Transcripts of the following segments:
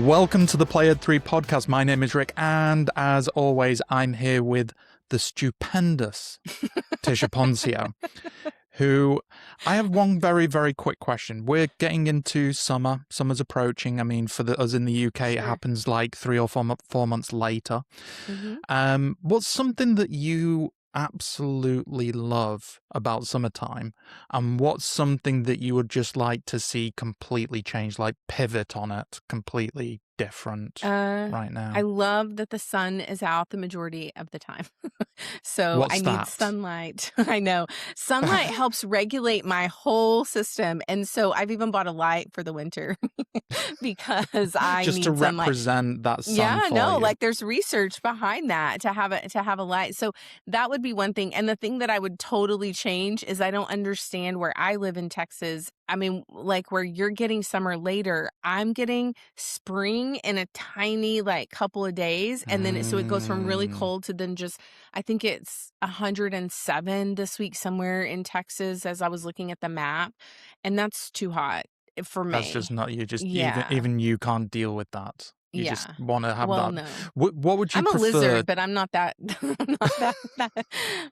Welcome to the Player 3 podcast. My name is Rick, and as always, I'm here with the stupendous Tisha Poncio, who I have one very, very quick question. We're getting into summer. Summer's approaching. I mean, for us in the UK, it happens like 3 or 4 months later. What's something that you absolutely love about summertime, and what's something that you would just like to see completely change, like pivot on it, completely different right now? I love that the sun is out the majority of the time. So What's I need that? sunlight. I know. Sunlight helps regulate my whole system. And so I've even bought a light for the winter because I Just need to sunlight. represent that sun Yeah, for no, you. like there's research behind that to have a light. So that would be one thing. And the thing that I would totally change is I don't understand where I live in Texas. I mean, like where you're getting summer later, I'm getting spring in a tiny like couple of days. And then so it goes from really cold to then just, I think it's 107 this week somewhere in Texas as I was looking at the map. And that's too hot for That's me. just not you. Just Yeah. even you can't deal with that. You just Yeah. want to have Well, that. no. What would you I'm a prefer? lizard, but I'm not that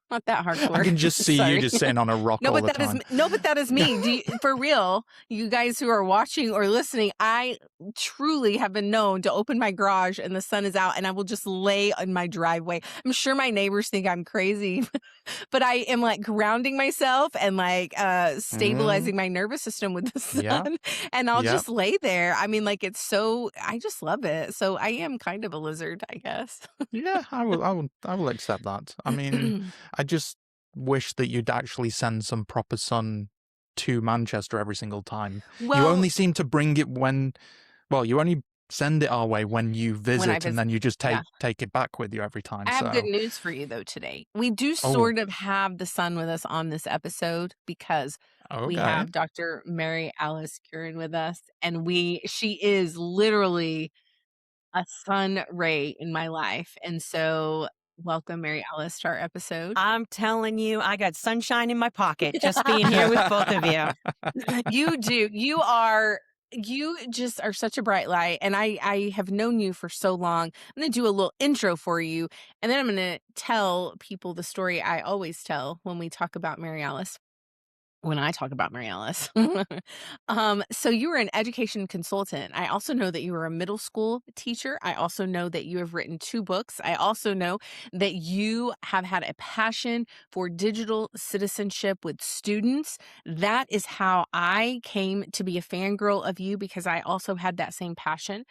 not that hardcore. I can just see you Sorry. just sitting on a rock No, all but the that is time. no, but that is me. For real, you guys who are watching or listening, I truly have been known to open my garage and the sun is out, and I will just lay in my driveway. I'm sure my neighbors think I'm crazy, but I am like grounding myself and like stabilizing my nervous system with the sun, Yeah. and I'll Yeah. just lay there. I mean, like I just love it. So I am kind of a lizard, I guess. Yeah, I will accept that. I mean, I just wish that you'd actually send some proper sun to Manchester every single time. You Well, only seem to bring it you only send it our way when you when I visit, and visit, then you just yeah. take it back with you every time. I have good So, news for you though today. We do oh, sort of have the sun with us on this episode because we okay. have Dr. Marialice Curran with us, and she is literally a sun ray in my life. And so welcome Marialice to our episode. I'm telling you, I got sunshine in my pocket just being here with both of you. You do. You just are such a bright light. And I have known you for so long. I'm going to do a little intro for you. And then I'm going to tell people the story I always tell when we talk about Marialice. When I talk about Marialice. So you were an education consultant. I also know that you were a middle school teacher. I also know that you have written 2 books. I also know that you have had a passion for digital citizenship with students. That is how I came to be a fangirl of you, because I also had that same passion.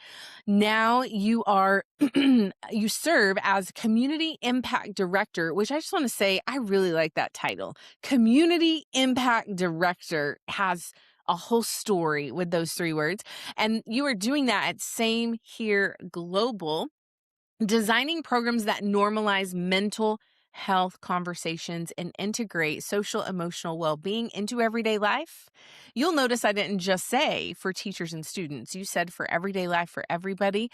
Now you are, you serve as Community Impact Director, which I just want to say, I really like that title. Community Impact Director has a whole story with those 3 words. And you are doing that at Same Here Global, designing programs that normalize mental health conversations and integrate social emotional well-being into everyday life. You'll notice I didn't just say for teachers and students. You said for everyday life, for everybody.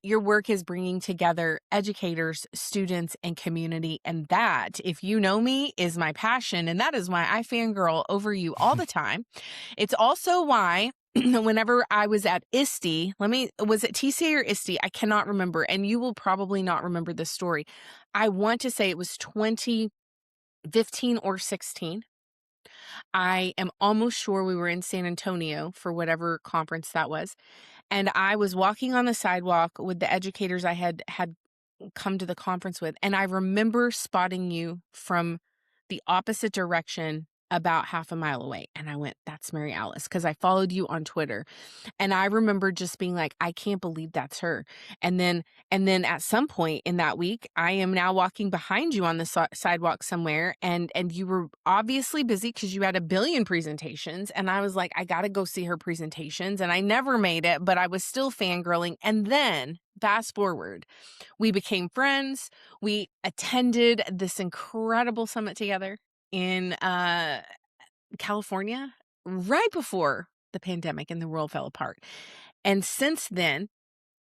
Your work is bringing together educators, students, and community. And that, if you know me, is my passion. And that is why I fangirl over you all the time. It's also why whenever I was at ISTE, was it TCA or ISTE? I cannot remember. And you will probably not remember this story. I want to say it was 2015 or 16. I am almost sure we were in San Antonio for whatever conference that was. And I was walking on the sidewalk with the educators I had come to the conference with. And I remember spotting you from the opposite direction about half a mile away. And I went, that's Marialice, because I followed you on Twitter. And I remember just being like, I can't believe that's her. And then at some point in that week, I am now walking behind you on the sidewalk somewhere. And you were obviously busy because you had a billion presentations. And I was like, I got to go see her presentations. And I never made it, but I was still fangirling. And then fast forward, we became friends. We attended this incredible summit together in California right before the pandemic and the world fell apart. And since then,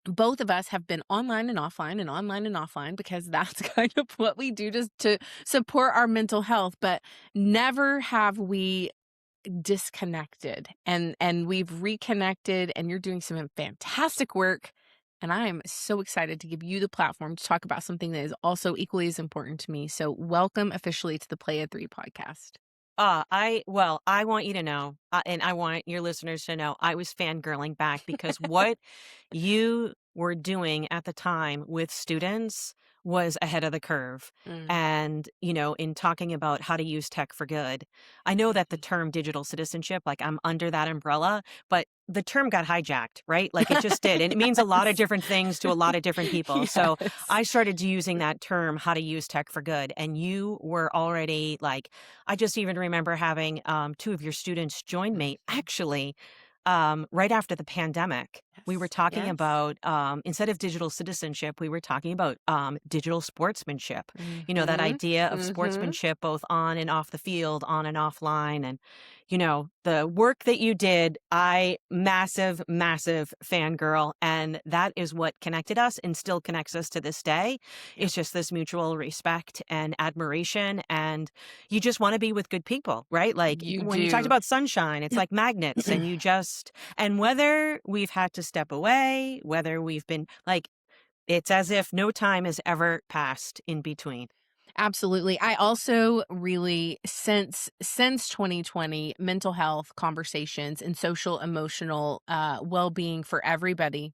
both of us have been online and offline because that's kind of what we do to support our mental health. But never have we disconnected, and we've reconnected, and you're doing some fantastic work. And I am so excited to give you the platform to talk about something that is also equally as important to me. So welcome officially to the Play of Three podcast. I want you to know, and I want your listeners to know, I was fangirling back because what you were doing at the time with students was ahead of the curve. Mm. And, in talking about how to use tech for good, I know that the term digital citizenship, like I'm under that umbrella, but the term got hijacked, right? Like it just did. And it means a lot of Yes. different things to a lot of different people. So Yes. I started using that term, how to use tech for good. And you were already like, I just even remember having two of your students join me actually right after the pandemic. We were Yes. talking Yes. about, instead of digital citizenship, we were talking about digital sportsmanship. That Mhm. idea of Mhm. sportsmanship, both on and off the field, on and offline. And, the work that you did, massive, massive fangirl. And that is what connected us and still connects us to this day. Yep. It's just this mutual respect and admiration. And you just want to be with good people, right? Like You when you talked do. about sunshine, it's like magnets and and whether we've had to step away, whether we've been like, it's as if no time has ever passed in between. Absolutely. I also really, since 2020, mental health conversations and social emotional well-being for everybody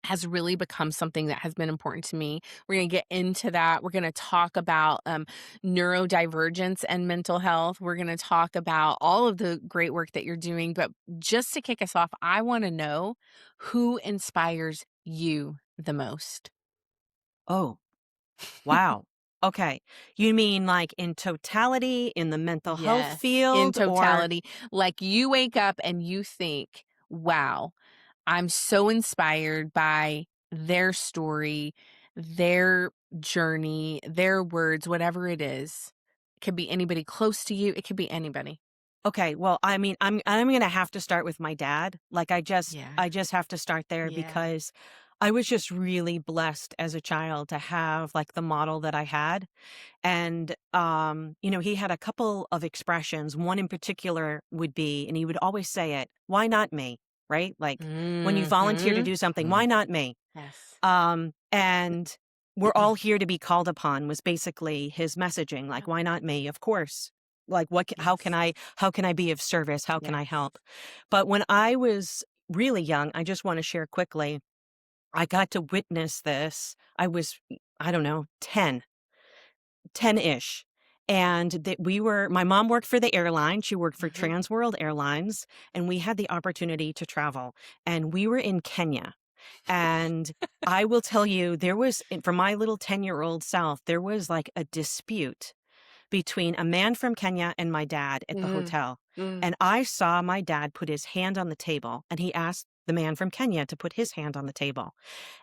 has really become something that has been important to me. We're going to get into that. We're going to talk about neurodivergence and mental health. We're going to talk about all of the great work that you're doing. But just to kick us off, I want to know who inspires you the most. Oh, wow. Okay. You mean like in totality in the mental health Yes, in field or totality. Like you wake up and you think, wow, I'm so inspired by their story, their journey, their words, whatever it is. It could be anybody close to you. It could be anybody. okay, well, I mean, I'm going to have to start with my dad. Like Yeah. I just have to start there Yeah. because I was just really blessed as a child to have like the model that I had. And he had a couple of expressions. One in particular would be, and he would always say it, why not me? Right? Like when you volunteer to Mhm. do something, why not me? Yes. And we're all here to be called upon was basically his messaging. Like, why not me? Of course. Like, how can Yes. how can I be of service? How can I Yes. help? But when I was really young, I just want to share quickly, I got to witness this. I was, I don't know, 10-ish. And that my mom worked for the airline. She worked for Mhm. Trans World Airlines, and we had the opportunity to travel. And we were in Kenya. And I will tell you, for my little 10-year-old self, there was like a dispute between a man from Kenya and my dad at the Mm. hotel. Mm. And I saw my dad put his hand on the table, and he asked the man from Kenya to put his hand on the table.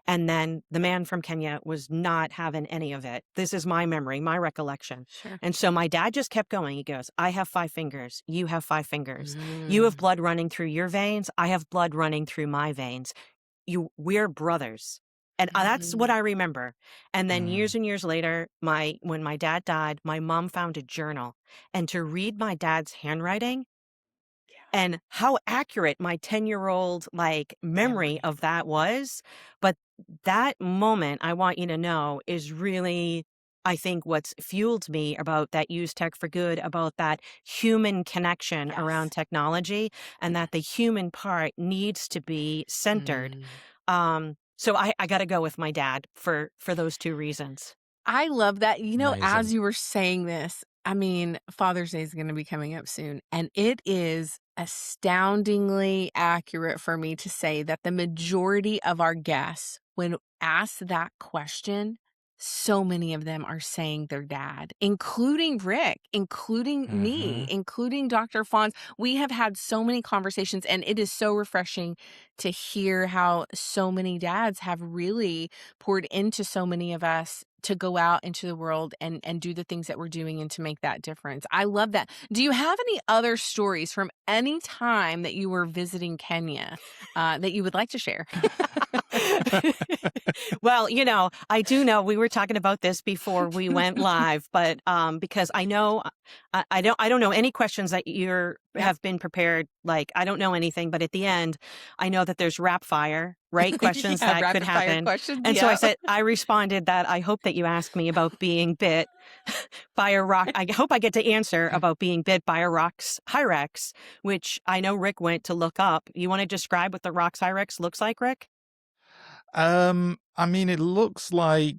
And then the man from Kenya was not having any of it. This is my memory, my recollection. Sure. And so my dad just kept going. He goes, I have 5 fingers. You have 5 fingers. You have Mm. blood running through your veins. I have blood running through my veins. We're brothers. And that's what Mhm. I remember. And then Mm. years and years later, when my dad died, my mom found a journal. And to read my dad's handwriting, Yeah. and how accurate my 10-year-old like memory Memory. of that was. But that moment, I want you to know, is really, I think, what's fueled me about that use tech for good, about that human connection Yes. around technology, and that the human part needs to be centered. Mm. So I got to go with my dad for those 2 reasons. I love that. As Amazing. you were saying this, I mean, Father's Day is going to be coming up soon, and it is astoundingly accurate for me to say that the majority of our guests, when asked that question, so many of them are saying their dad, including Rick, including me, Mhm. including Dr. Fonz. We have had so many conversations, and it is so refreshing to hear how so many dads have really poured into so many of us to go out into the world and do the things that we're doing and to make that difference. I love that. Do you have any other stories from any time that you were visiting Kenya that you would like to share? Well, I do know we were talking about this before we went live, but because I know I don't know any questions that have been prepared. Like, I don't know anything, but at the end, I know that there's rapid fire, right? Questions Yeah, that could rapid fire happen. questions. And so Yeah. I responded that I hope that you ask me about being bit by a rock. I hope I get to answer about being bit by a Rox Hyrax, which I know Rick went to look up. You want to describe what the Rox Hyrax looks like, Rick? I mean, it looks like,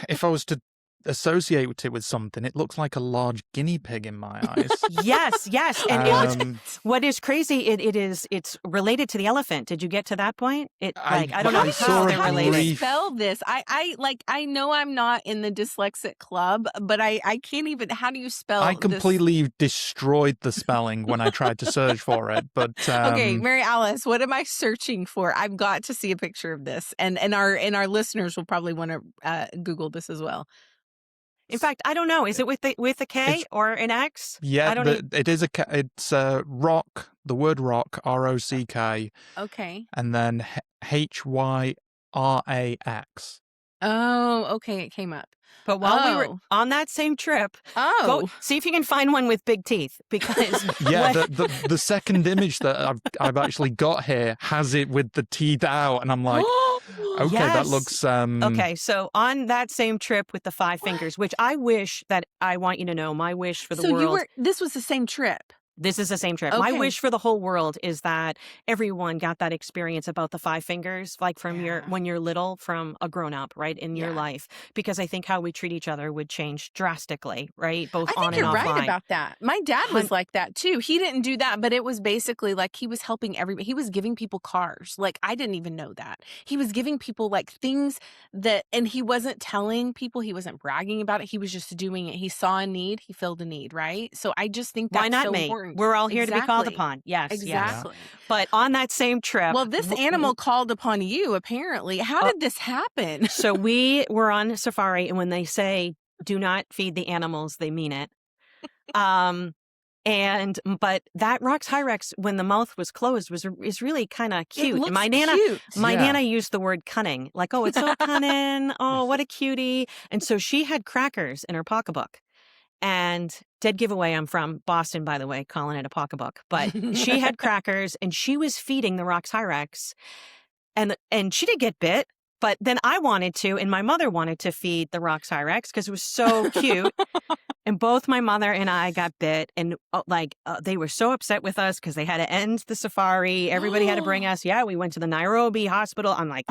if I was to associate it with something, it looks like a large guinea pig in my eyes. Yes. And what is crazy, it's related to the elephant. Did you get to that point? I don't know how they're How do related. you spell this? I know I'm not in the dyslexic club, but I can't even. How do you spell? I completely destroyed the spelling when I tried to search for it. But Okay, Marialice, what am I searching for? I've got to see a picture of this, and our listeners will probably want to Google this as well. In fact, I don't know. Is it with a K or an X? Yeah, it is it's rock. The word rock, ROCK. Okay. And then HYRAX. Oh, okay. It came up. But while we were on that same trip, go see if you can find one with big teeth, because the second image that I've actually got here has it with the teeth out, and I'm like, okay, that looks okay. So on that same trip with the 5 fingers, which I want you to know, my wish for the world. This was the same trip. This is the same trip. Okay. My wish for the whole world is that everyone got that experience about the 5 fingers, like from when you're little, from a grown up, right, in your life. Because I think how we treat each other would change drastically, right? Both on and offline. I think you're right about that. My dad was like that too. He didn't do that, but it was basically like he was helping everybody. He was giving people cars. Like, I didn't even know that. He was giving people like things and he wasn't telling people, he wasn't bragging about it. He was just doing it. He saw a need, he filled a need, right? So I just think that's why not so me? important. We're all here to be called upon. Yes, exactly. Yes. But on that same trip, well, this animal called upon you. Apparently, how did this happen? So we were on safari, and when they say "do not feed the animals," they mean it. But that Rox Hyrax, when the mouth was closed, is really kind of cute. It looks My Nana used the word cunning, like, "Oh, it's so cunning. Oh, what a cutie!" And so she had crackers in her pocketbook. And dead giveaway, I'm from Boston, by the way, calling it a pocketbook. But she had crackers, and she was feeding the Rox Hyrax, and she did get bit. But then I wanted to, and my mother wanted to feed the Rox Hyrax because it was so cute. And both my mother and I got bit, and they were so upset with us because they had to end the safari. Everybody had to bring us. Yeah, we went to the Nairobi hospital. I'm like,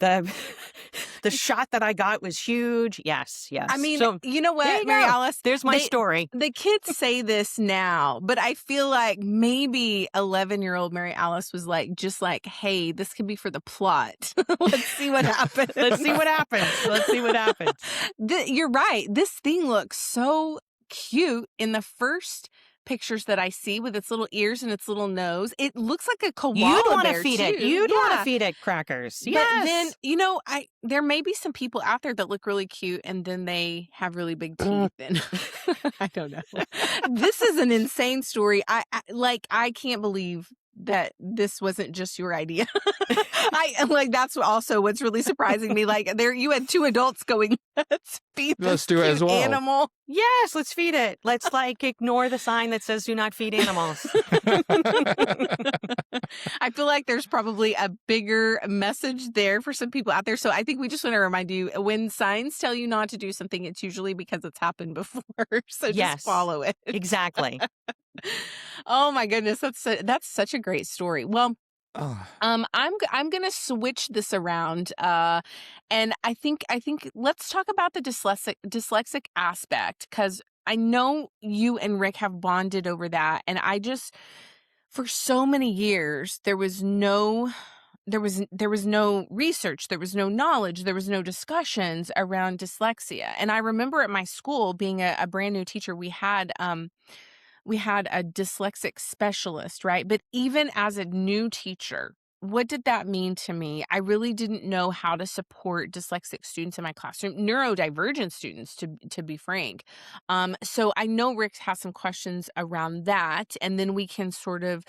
the shot that I got was huge. Yes. I mean, so, you know what, Marialice? There's my story. The kids say this now, but I feel like maybe 11-year-old Marialice was just like, hey, this could be for the plot. Let's see what happens. Let's see what happens. You're right. This thing looks so cute in the first pictures that I see, with its little ears and its little nose. It looks like a koala bear. You'd want to feed it. You'd want to feed it crackers. Yes. But then, there may be some people out there that look really cute and then they have really big teeth. And I don't know. This is an insane story. I can't believe that this wasn't just your idea. That's also what's really surprising me. You had 2 adults going, let's feed this Let's do it as well. animal. Yes, let's feed it. Let's ignore the sign that says "do not feed animals." I feel like there's probably a bigger message there for some people out there. So I think we just want to remind you, when signs tell you not to do something, it's usually because it's happened before. So just follow it. Exactly. Oh my goodness, that's such a great story. Well, I'm gonna switch this around, and I think let's talk about the dyslexic aspect, because I know you and Rick have bonded over that, and for so many years there was no research, there was no knowledge, there was no discussions around dyslexia. And I remember at my school, being a brand new teacher, we had a dyslexic specialist, right? But even as a new teacher, what did that mean to me? I really didn't know how to support dyslexic students in my classroom, neurodivergent students, to be frank. So I know Rick has some questions around that, and then we can sort of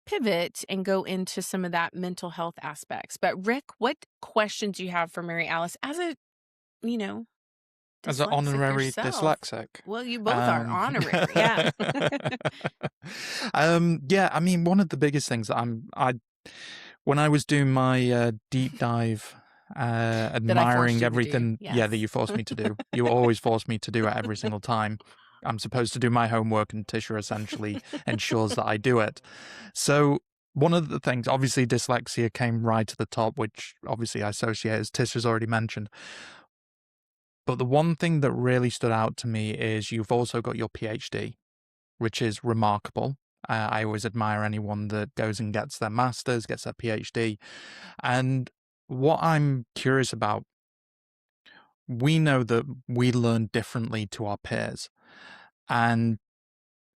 pivot and go into some of that mental health aspects. But Rick, what questions do you have for Marialice as a, you know, As an dyslexic honorary yourself? dyslexic. Well, you both are honorary. Yeah. Yeah, I mean, one of the biggest things that when I was doing my deep dive, That I forced admiring you to do. everything, yeah, that Yes. you forced me to do. You always force me to do it every single time. I'm supposed to do my homework, and Tisha essentially ensures that I do it. So one of the things, obviously, dyslexia came right to the top, which obviously I associate, as Tisha's already mentioned. But the one thing that really stood out to me is you've also got your PhD, which is remarkable. I always admire anyone that goes and gets their master's, gets their PhD. And what I'm curious about, we know that we learn differently to our peers. And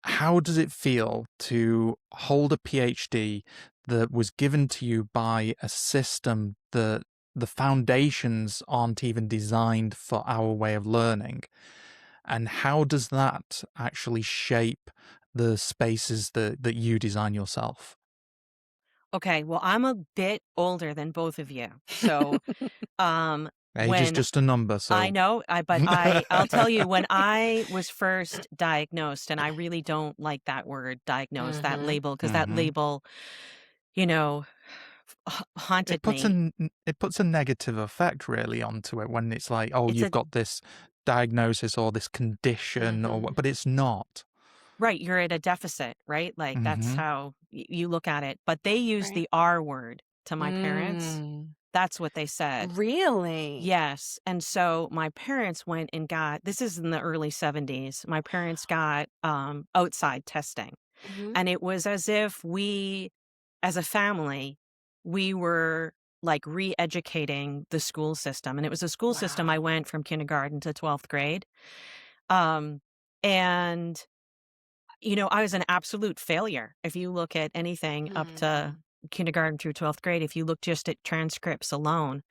how does it feel to hold a PhD that was given to you by a system that the foundations aren't even designed for our way of learning? And how does that actually shape the spaces that you design yourself? Okay, well, I'm a bit older than both of you. So, Age is when just a number, I so know, I'll tell you, when I was first diagnosed, and I really don't like that word, diagnosed, that Mhm. label, because that Mhm. label, you know, haunted it puts me. it puts a negative effect really onto it when it's like, oh, It's you've a got this diagnosis or this condition or what, Mhm. but it's not. right, you're at a deficit, right? Like that's Mm-hmm. how you look at it. But they use Right. the R word to my parents. Mm. That's what they said. Really? Yes. And so my parents went and got, this is in the early 70s. My parents got outside testing. Mhm. And it was as if we, as a family, we were like re-educating the school system. And it was a school system. I Wow. went from kindergarten to 12th grade. Um, and, I was an absolute failure. If you look at anything up to Mm. kindergarten through 12th grade, if you look just at transcripts alone.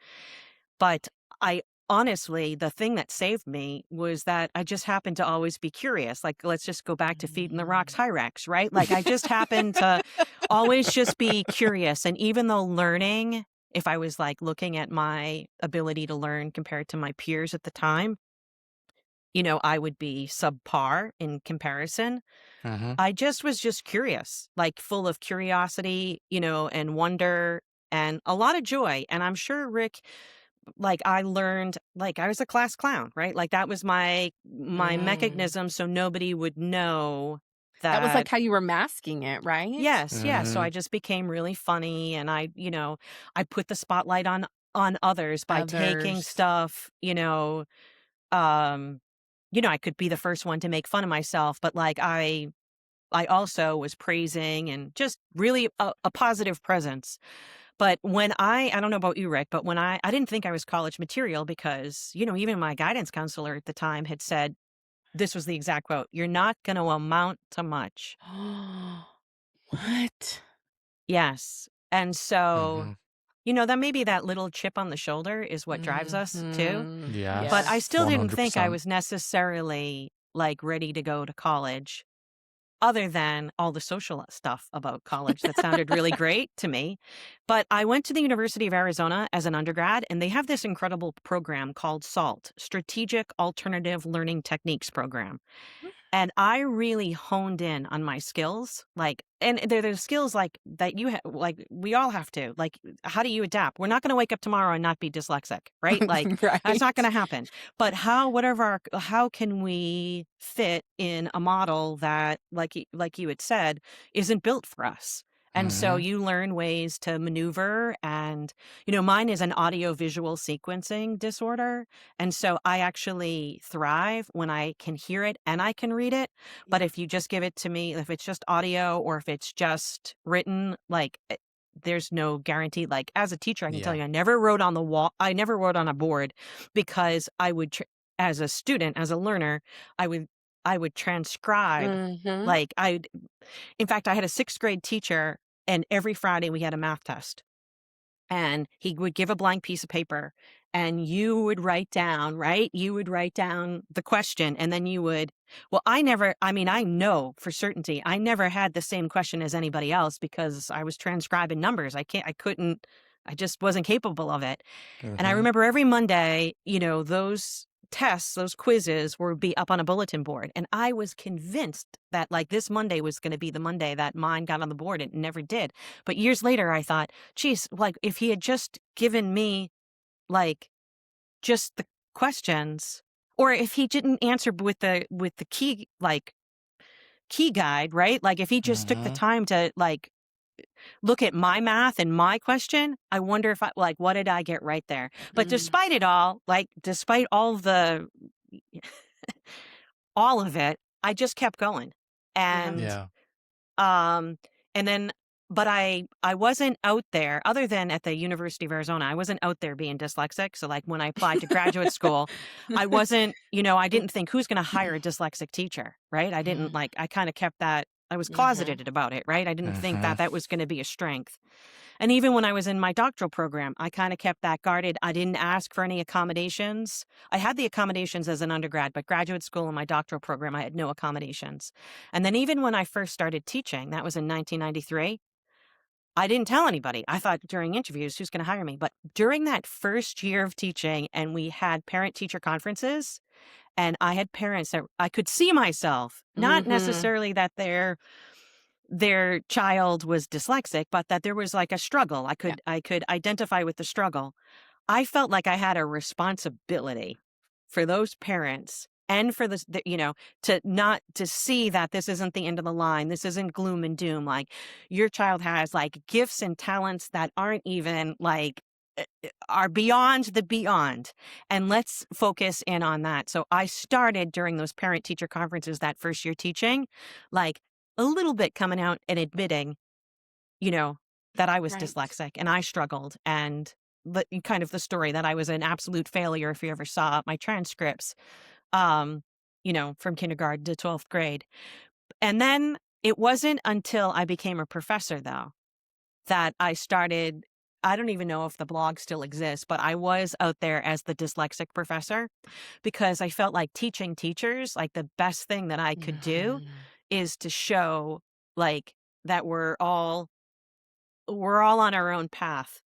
But I honestly, the thing that saved me was that I just happened to always be curious. Like, let's just go back to feeding the rocks, Mm. Hyrax, right? Like, I just happened to always just be curious. And even though learning, if I was like looking at my ability to learn compared to my peers at the time, I would be subpar in comparison. Mm-hmm. I just was just curious, like full of curiosity, and wonder and a lot of joy. And I'm sure Rick, like I learned, like I was a class clown, right? Like that was my Mm. mechanism so nobody would know That was that. like how you were masking it, right? Yes, yes. So Mm-hmm. I just became really funny, and I put the spotlight on others by taking Others. stuff, um I could be the first one to make fun of myself, but like I also was praising and just really a positive presence. But when I don't know about you, Rick, but when I didn't think I was college material because, even my guidance counselor at the time had said, this was the exact quote, you're not going to amount to much. What? Yes. And so, Mm-hmm. that maybe that little chip on the shoulder is what drives us too. Mhm. But I Yes, still Yes. didn't think I 100%. was necessarily like ready to go to college. Other than all the social stuff about college that sounded really great to me. But I went to the University of Arizona as an undergrad, and they have this incredible program called SALT, Strategic Alternative Learning Techniques Program. And I really honed in on my skills, like, and they're the skills like that like we all have to, like, how do you adapt? We're not going to wake up tomorrow and not be dyslexic, right? Like, that's not going to Right. happen. But how can we fit in a model that, like you had said, isn't built for us? And so Mm-hmm. you learn ways to maneuver. And, mine is an audio visual sequencing disorder. And so I actually thrive when I can hear it and I can read it. But Yeah. if you just give it to me, if it's just audio or if it's just written, like there's no guarantee. Like as a teacher, I can tell Yeah. you, I never wrote on the wall. I never wrote on a board because I would, as a student, as a learner, I would transcribe. Mhm. Like in fact, I had a sixth grade teacher, and every Friday we had a math test. And he would give a blank piece of paper, and you would write down, right? You would write down the question, and then you would, well, I know for certainty, I never had the same question as anybody else because I was transcribing numbers. I just wasn't capable of it. And I remember every Monday, those tests, those quizzes would be up on a bulletin board. And I was convinced that like this Monday was going to be the Monday that mine got on the board. It never did. But years later, I thought, geez, like if he had just given me like just the questions, or if he didn't answer with the key, like key guide, right? Like if he just took the time to like look at my math and my question, I wonder if what did I get right there? But despite it all, despite all all of it, I just kept going. And, and then, but I wasn't out there other than at the University of Arizona. I wasn't out there being dyslexic. So like when I applied to graduate school, I wasn't, I didn't think who's going to hire a dyslexic teacher, right? I didn't I kind of kept that. I was closeted about it, right? I didn't think that was going to be a strength. And even when I was in my doctoral program, I kind of kept that guarded. I didn't ask for any accommodations. I had the accommodations as an undergrad, but graduate school and my doctoral program, I had no accommodations. And then even when I first started teaching, that was in 1993, I didn't tell anybody. I thought during interviews, who's going to hire me? But during that first year of teaching, and we had parent-teacher conferences, and I had parents that I could see myself, not necessarily that their child was dyslexic, but that there was like a struggle. I could identify with the struggle. I felt like I had a responsibility for those parents and for to see that this isn't the end of the line. This isn't gloom and doom. Like your child has like gifts and talents that aren't even like are beyond the beyond. And let's focus in on that. So I started during those parent teacher conferences that first year teaching, like a little bit coming out and admitting, that I was dyslexic and I struggled, and kind of the story that I was an absolute failure if you ever saw my transcripts, from kindergarten to 12th grade. And then it wasn't until I became a professor, though, that I started, I don't even know if the blog still exists, but I was out there as the dyslexic professor because I felt like teaching teachers, like the best thing that I could do is to show like that we're all on our own path,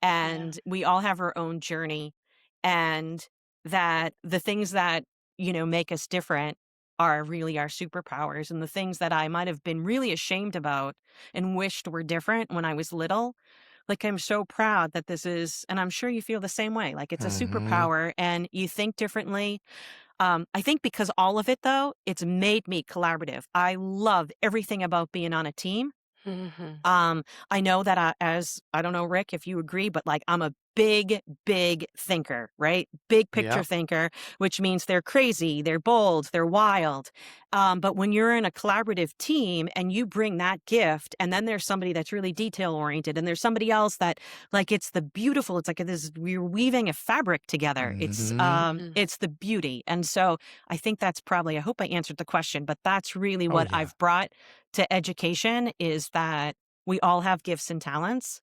and we all have our own journey, and that the things that, make us different are really our superpowers, and the things that I might have been really ashamed about and wished were different when I was little. Like, I'm so proud that this is, and I'm sure you feel the same way, like it's a superpower and you think differently. I think because all of it, though, it's made me collaborative. I love everything about being on a team. I know that I don't know, Rick, if you agree, but like I'm a big thinker, right? Big picture thinker, which means they're crazy, they're bold, they're wild. But when you're in a collaborative team and you bring that gift, and then there's somebody that's really detail oriented, and there's somebody else that like it's like we're weaving a fabric together. It's the beauty. And so I think that's probably, I hope I answered the question, but that's really what I've brought to education, is that we all have gifts and talents.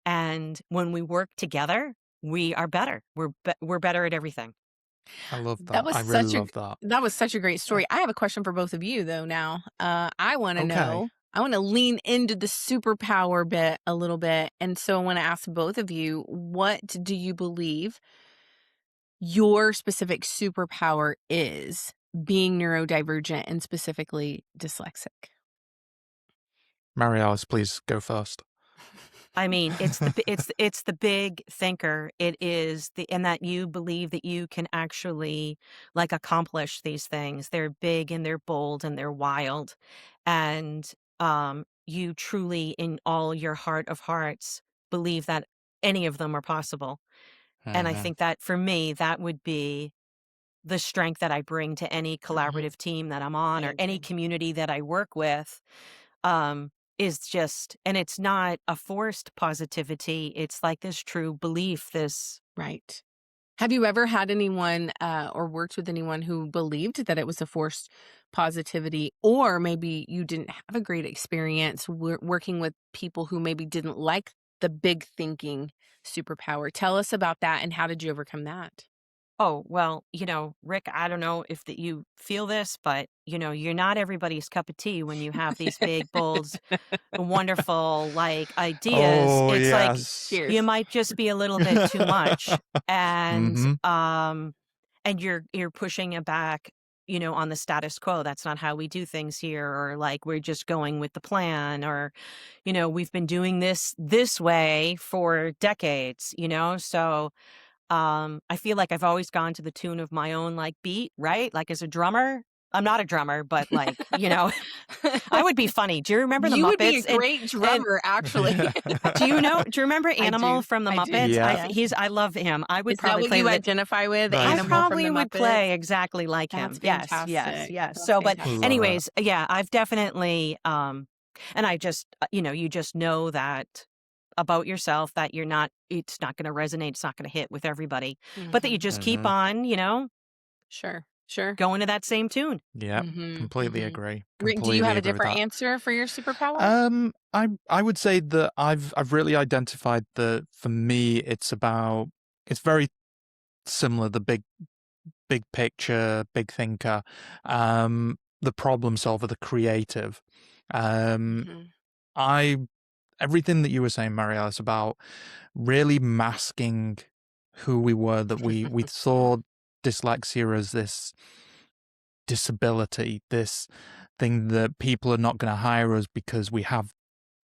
And when we work together, we are better. We're better at everything. I love that. I really love that. That was such a great story. I have a question for both of you, though, now. I want to know, I want to lean into the superpower bit a little bit. And so I want to ask both of you, what do you believe your specific superpower is, being neurodivergent and specifically dyslexic? Marialice, please go first. I mean, it's the big thinker. It is and that you believe that you can actually like accomplish these things. They're big and they're bold and they're wild. And you truly, in all your heart of hearts, believe that any of them are possible. And I think that for me, that would be the strength that I bring to any collaborative team that I'm on, or any community that I work with. Is just, and it's not a forced positivity. It's like this true belief, Right. Have you ever had anyone or worked with anyone who believed that it was a forced positivity, or maybe you didn't have a great experience working with people who maybe didn't like the big thinking superpower. Tell us about that, and how did you overcome that? Oh, well, Rick, I don't know if that you feel this, but you're not everybody's cup of tea when you have these big, bold, wonderful like ideas. Oh, It's like yes. you Cheers. might just be a little bit too much. And hmm and you're pushing it back, on the status quo. That's not how we do things here, or like we're just going with the plan, or we've been doing this way for decades, so I feel like I've always gone to the tune of my own like beat, right? Like as a drummer. I'm not a drummer, but like, I would be funny. Do you remember the You would be a Muppets? great And drummer, actually. do you remember I Animal do. from the I do. Muppets? Yeah. Yes. I love him. I would Is that probably what play you the identify with? That I is- Animal from probably the would Muppets? play exactly like That's him. Yes, yes, fantastic. yes. That's So, but fantastic. Love it. anyways, yeah, I've definitely, and I just, you just know that about yourself that it's not going to resonate, it's not going to hit with everybody, but that you Mhm. just keep Mhm. on, Sure. Sure. going to that same tune. Yep. Mhm. Completely Mhm. agree. Rick, do you Completely have a agree with different that. answer for your superpower? I would say that I've really identified that for me it's very similar, the big picture, big thinker, the problem solver, the creative. Um Mhm. I Everything that you were saying, Marialice, about really masking who we were, that we saw dyslexia as this disability, this thing that people are not going to hire us because we have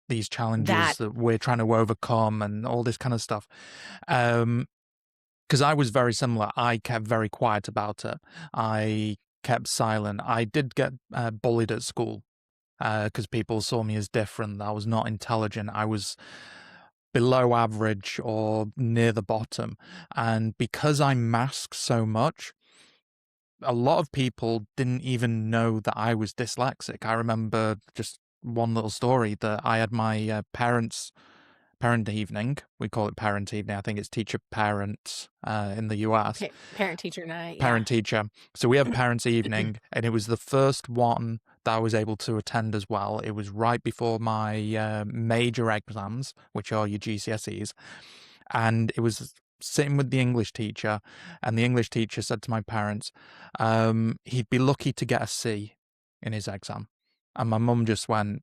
these challenges That that we're trying to overcome and all this kind of stuff. Because I was very similar. I kept very quiet about it. I kept silent. I did get bullied at school because people saw me as different. I was not intelligent. I was below average or near the bottom. And because I masked so much, a lot of people didn't even know that I was dyslexic. I remember just one little story that I had my parent evening. We call it parent evening. I think it's teacher parent in the US. Parent teacher night. Yeah. Parent teacher. So we have parents evening, and it was the first one that I was able to attend as well. It was right before my major exams, which are your GCSEs, and it was sitting with the English teacher, and the English teacher said to my parents, he'd be lucky to get a C in his exam. And my mum just went,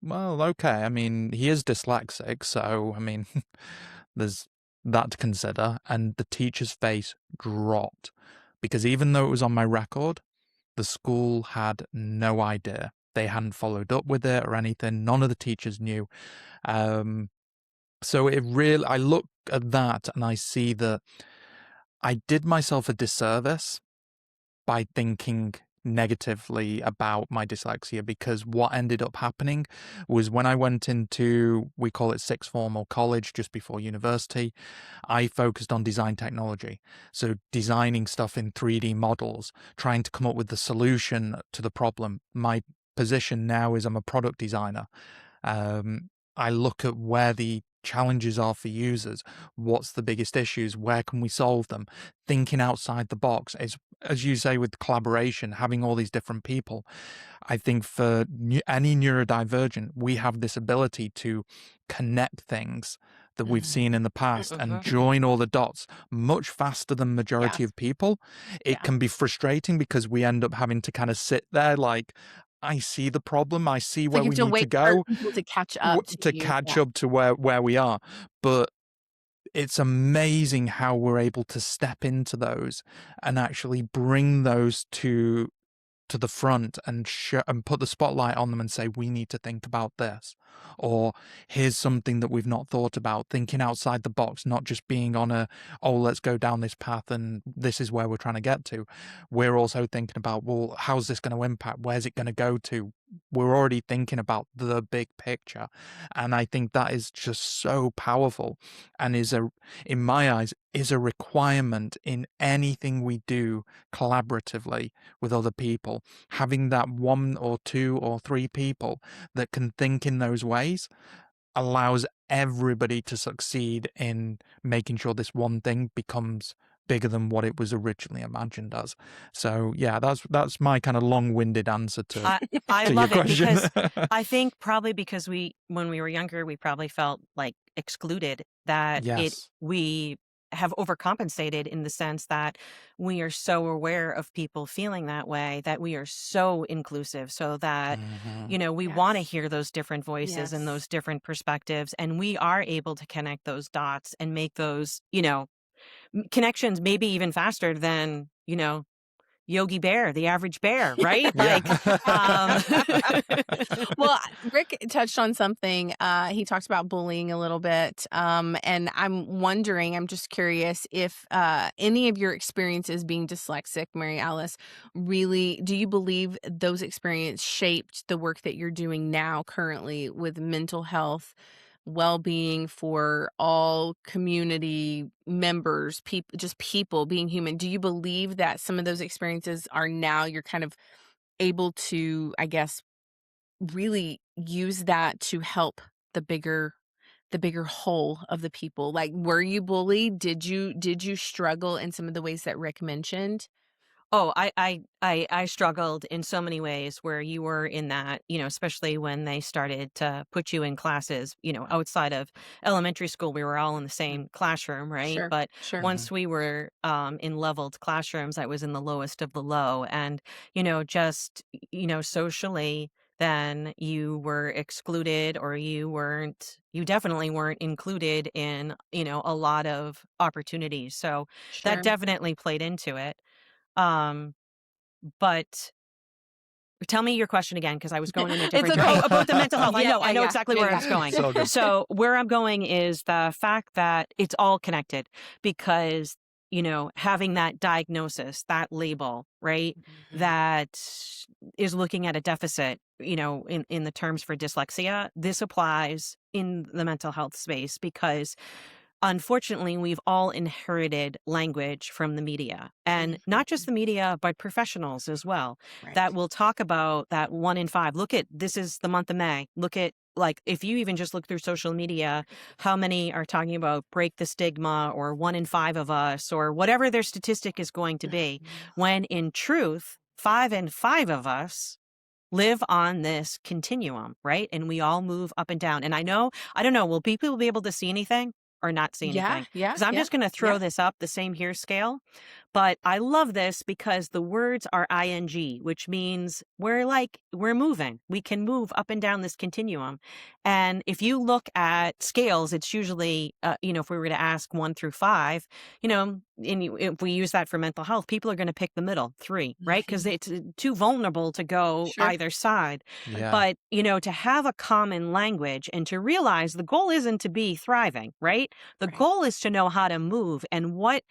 well, okay. I mean, he is dyslexic, so, I mean, there's that to consider. And the teacher's face dropped because even though it was on my record, the school had no idea. They hadn't followed up with it or anything. None of the teachers knew. So I look at that and I see that I did myself a disservice by thinking negatively about my dyslexia, because what ended up happening was when I went into, we call it sixth form or college, just before university, I focused on design technology. So designing stuff in 3D models, trying to come up with the solution to the problem. My position now is I'm a product designer. I look at where the challenges are for users. What's the biggest issues? Where can we solve them? Thinking outside the box. It's, as you say, with collaboration, having all these different people. I think for any neurodivergent, we have this ability to connect things that we've seen in the past and Mhm. join all the dots much faster than majority Yes. of people. It Yeah. can be frustrating because we end up having to kind of sit there like, I see the problem. I see It's where like you we have to need to wait for go people to catch up to you. catch Yeah. up to where we are. But it's amazing how we're able to step into those and actually bring those to the front and and put the spotlight on them and say, we need to think about this, or here's something that we've not thought about, thinking outside the box, not just being on let's go down this path and this is where we're trying to get to. We're also thinking about, well, how's this going to impact? Where's it going to go to? We're already thinking about the big picture. And I think that is just so powerful and in my eyes, is a requirement in anything we do collaboratively with other people. Having that one or two or three people that can think in those ways allows everybody to succeed in making sure this one thing becomes bigger than what it was originally imagined as. So yeah, that's my kind of long-winded answer to I your love it question. because I think probably because when we were younger, we probably felt like excluded, that Yes. we have overcompensated in the sense that we are so aware of people feeling that way, that we are so inclusive, so that, Mhm. we want to Yes. hear those different voices and Yes. those different perspectives. And we are able to connect those dots and make those, connections maybe even faster than, Yogi Bear, the average bear, right? Yeah. Well, Rick touched on something. He talked about bullying a little bit. And I'm just curious if any of your experiences being dyslexic, Marialice, really, do you believe those experiences shaped the work that you're doing now currently with mental health, well-being for all community members, people, just people being human? Do you believe that some of those experiences are now you're kind of able to, I guess, really use that to help the bigger whole of the people? Like, were you bullied? Did you struggle in some of the ways that Rick mentioned? Oh, I struggled in so many ways where you were in that, especially when they started to put you in classes, outside of elementary school. We were all in the same classroom, right? Sure, But sure. Mhm. once we were in leveled classrooms, I was in the lowest of the low. And, just, socially, then you were excluded, or you definitely weren't included in, a lot of opportunities. So that Sure. definitely played into it. Um, but tell me your question again, because I was going in a It's different okay. Oh, about the mental health. Yeah, I know yeah, exactly yeah, where I yeah. was going. So good. So where I'm going is the fact that it's all connected, because, having that diagnosis, that label, right, Mhm. that is looking at a deficit, in the terms for dyslexia, this applies in the mental health space, because unfortunately, we've all inherited language from the media, and not just Mhm. the media, but professionals as well, that Right. will talk about that 1 in 5. Look at, this is the month of May. Look at, like, if you even just look through social media, how many are talking about break the stigma, or 1 in 5 of us, or whatever their statistic is going to be, Mhm. when in truth, 5 in 5 of us live on this continuum, right? And we all move up and down. And I don't know, will people be able to see anything or not see Yeah, anything? yeah, Because I'm yeah, just going to yeah. throw this up, the same here scale. But I love this because the words are ing, which means we're moving. We can move up and down this continuum. And if you look at scales, it's usually, if we were to ask 1 through 5, if we use that for mental health, people are going to pick the middle, 3, right? Because Mhm. it's too vulnerable to go Sure. either side. Yeah. But, to have a common language and to realize the goal isn't to be thriving, right? The Right. goal is to know how to move, and what,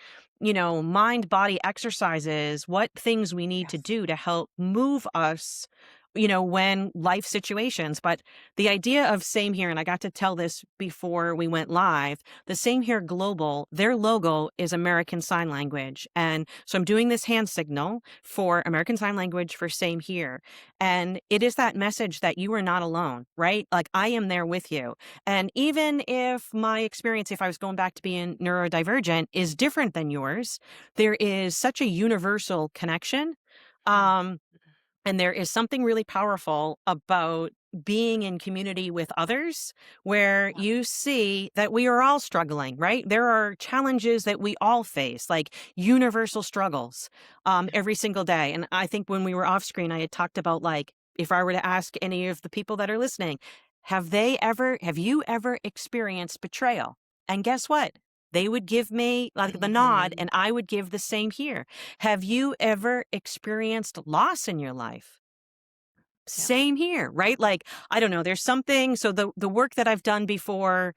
mind body exercises, what things we need to Yes. do to help move us, when life situations. But the idea of Same Here, and I got to tell this before we went live, the Same Here Global, their logo is American Sign Language. And so I'm doing this hand signal for American Sign Language for Same Here. And it is that message that you are not alone, right? Like, I am there with you. And even if my experience, if I was going back to being neurodivergent, is different than yours, there is such a universal connection. Mhm. Um, and there is something really powerful about being in community with others, where Yeah. you see that we are all struggling, right? There are challenges that we all face, like universal struggles, every single day. And I think when we were off screen, I had talked about, like, if I were to ask any of the people that are listening, have you ever experienced betrayal? And guess what? They would give me like the nod, Mhm. and I would give the Same Here. Have you ever experienced loss in your life? Yeah. Same here, right? Like, I don't know, there's something. So the work that I've done before,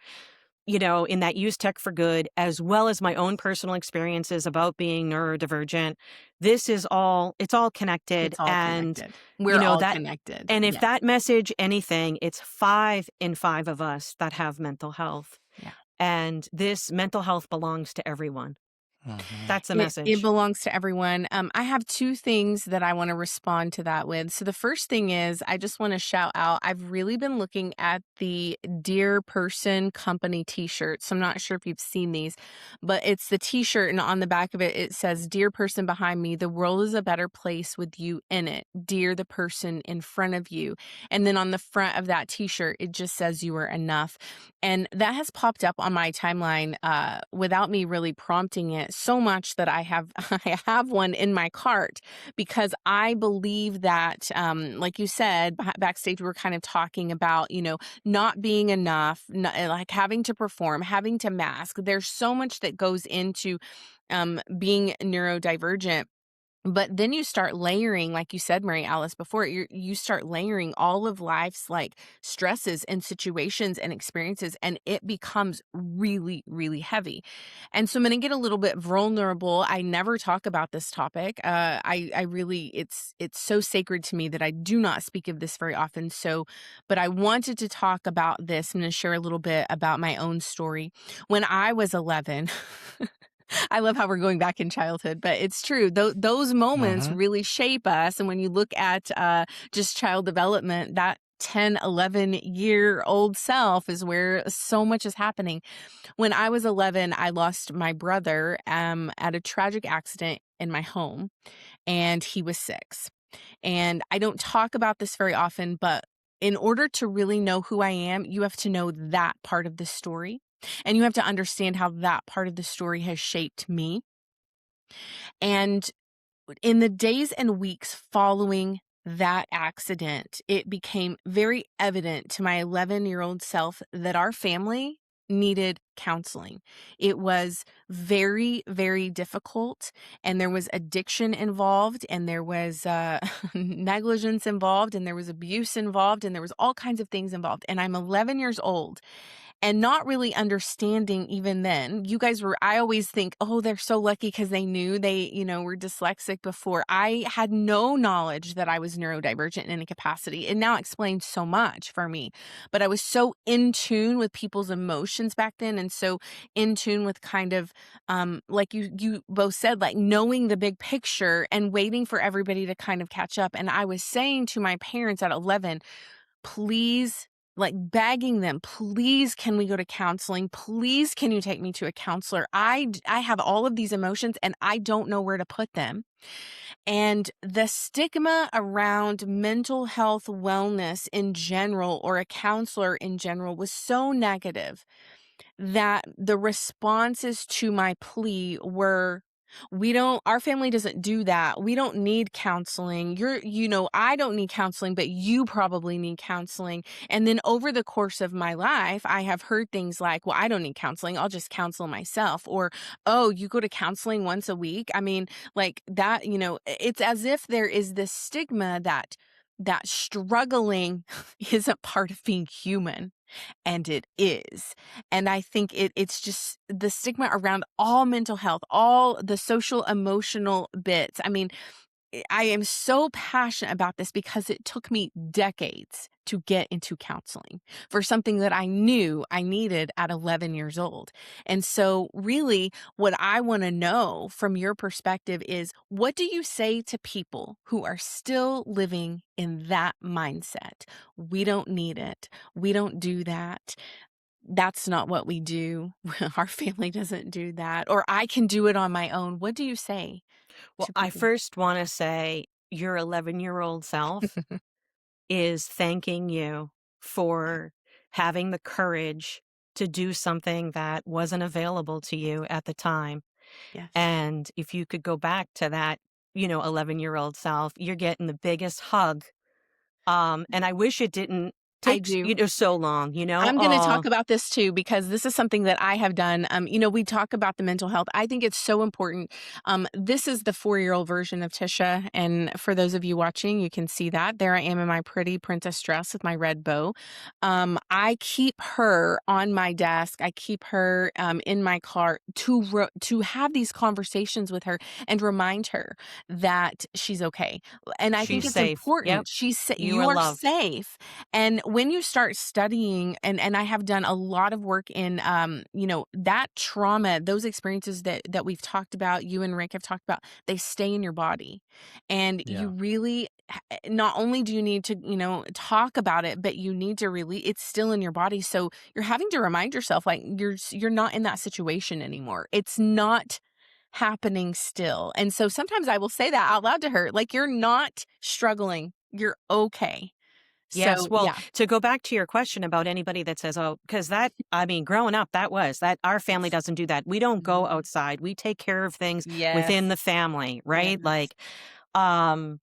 in that Use Tech for Good, as well as my own personal experiences about being neurodivergent, it's all connected. It's all And, connected. We're all that, connected. and if Yes. that message anything, it's 5 in 5 of us that have mental health. Yeah. And this mental health belongs to everyone. Mhm. That's the It message. belongs to everyone. I have two things that I want to respond to that with. So the first thing is I just want to shout out. I've really been looking at the Dear Person Company t-shirts. So I'm not sure if you've seen these, but it's the t-shirt, and on the back of it, it says, "Dear person behind me, the world is a better place with you in it. Dear the person in front of you." And then on the front of that t-shirt, it just says, "You are enough." And that has popped up on my timeline without me really prompting it so much that I have I have one in my cart, because I believe that, like you said, backstage we were kind of talking about, not being enough, like having to perform, having to mask. There's so much that goes into being neurodivergent. But then you start layering, like you said, Marialice, before, you start layering all of life's like stresses and situations and experiences, and it becomes really, really heavy. And so I'm going to get a little bit vulnerable. I never talk about this topic. I really, it's so sacred to me that I do not speak of this very often. So, but I wanted to talk about this. I'm going to share a little bit about my own story. When I was 11, I love how we're going back in childhood, but it's true. Those moments Mhm. really shape us. And when you look at just child development, that 10, 11-year-old self is where so much is happening. When I was 11, I lost my brother at a tragic accident in my home, and he was 6. And I don't talk about this very often, but in order to really know who I am, you have to know that part of the story. And you have to understand how that part of the story has shaped me. And in the days and weeks following that accident, it became very evident to my 11-year-old self that our family needed counseling. It was very, very difficult, and there was addiction involved, and there was negligence involved, and there was abuse involved, and there was all kinds of things involved. And I'm 11 years old, and not really understanding even then. I always think, oh, they're so lucky because they knew they, were dyslexic before. I had no knowledge that I was neurodivergent in any capacity. It now explains so much for me. But I was so in tune with people's emotions back then, and so in tune with kind of, like you both said, like knowing the big picture and waiting for everybody to kind of catch up. And I was saying to my parents at 11, please, like begging them, please, can we go to counseling? Please, can you take me to a counselor? I have all of these emotions and I don't know where to put them. And the stigma around mental health wellness in general, or a counselor in general, was so negative that the responses to my plea were, our family doesn't do that. We don't need counseling. I don't need counseling, but you probably need counseling. And then over the course of my life, I have heard things like, well, I don't need counseling. I'll just counsel myself. Or, oh, you go to counseling once a week. I mean, like that, it's as if there is this stigma that struggling isn't part of being human. And it is. And I think it's just the stigma around all mental health, all the social emotional bits. I mean, I am so passionate about this because it took me decades to get into counseling for something that I knew I needed at 11 years old. And so really what I want to know from your perspective is, what do you say to people who are still living in that mindset? We don't need it. We don't do that. That's not what we do. Our family doesn't do that. Or I can do it on my own. What do you say Well, to I people? first want to say your 11-year-old self is thanking you for having the courage to do something that wasn't available to you at the time. Yes. And if you could go back to that, 11-year-old self, you're getting the biggest hug. And I wish it didn't I take, do. so long, I'm going to talk about this too, because this is something that I have done. We talk about the mental health. I think it's so important. This is the 4-year-old version of Tisha. And for those of you watching, you can see that. There I am in my pretty princess dress with my red bow. I keep her on my desk. I keep her in my car to have these conversations with her and remind her that she's okay. And I think She's it's safe. Yep. important. You You are are loved. safe. And when you start studying, and I have done a lot of work in, that trauma, those experiences that we've talked about, you and Rick have talked about, they stay in your body. And you really, not only do you need to, talk about it, but you need to really, it's still in your body. So you're having to remind yourself, like, you're not in that situation anymore. It's not happening still. And so sometimes I will say that out loud to her, like, you're not struggling. You're okay. Yes. So, Well, yeah. to go back to your question about anybody that says, oh, because growing up, that our family doesn't do that. We don't go outside. We take care of things within Yes. the family, right? Yes. Like,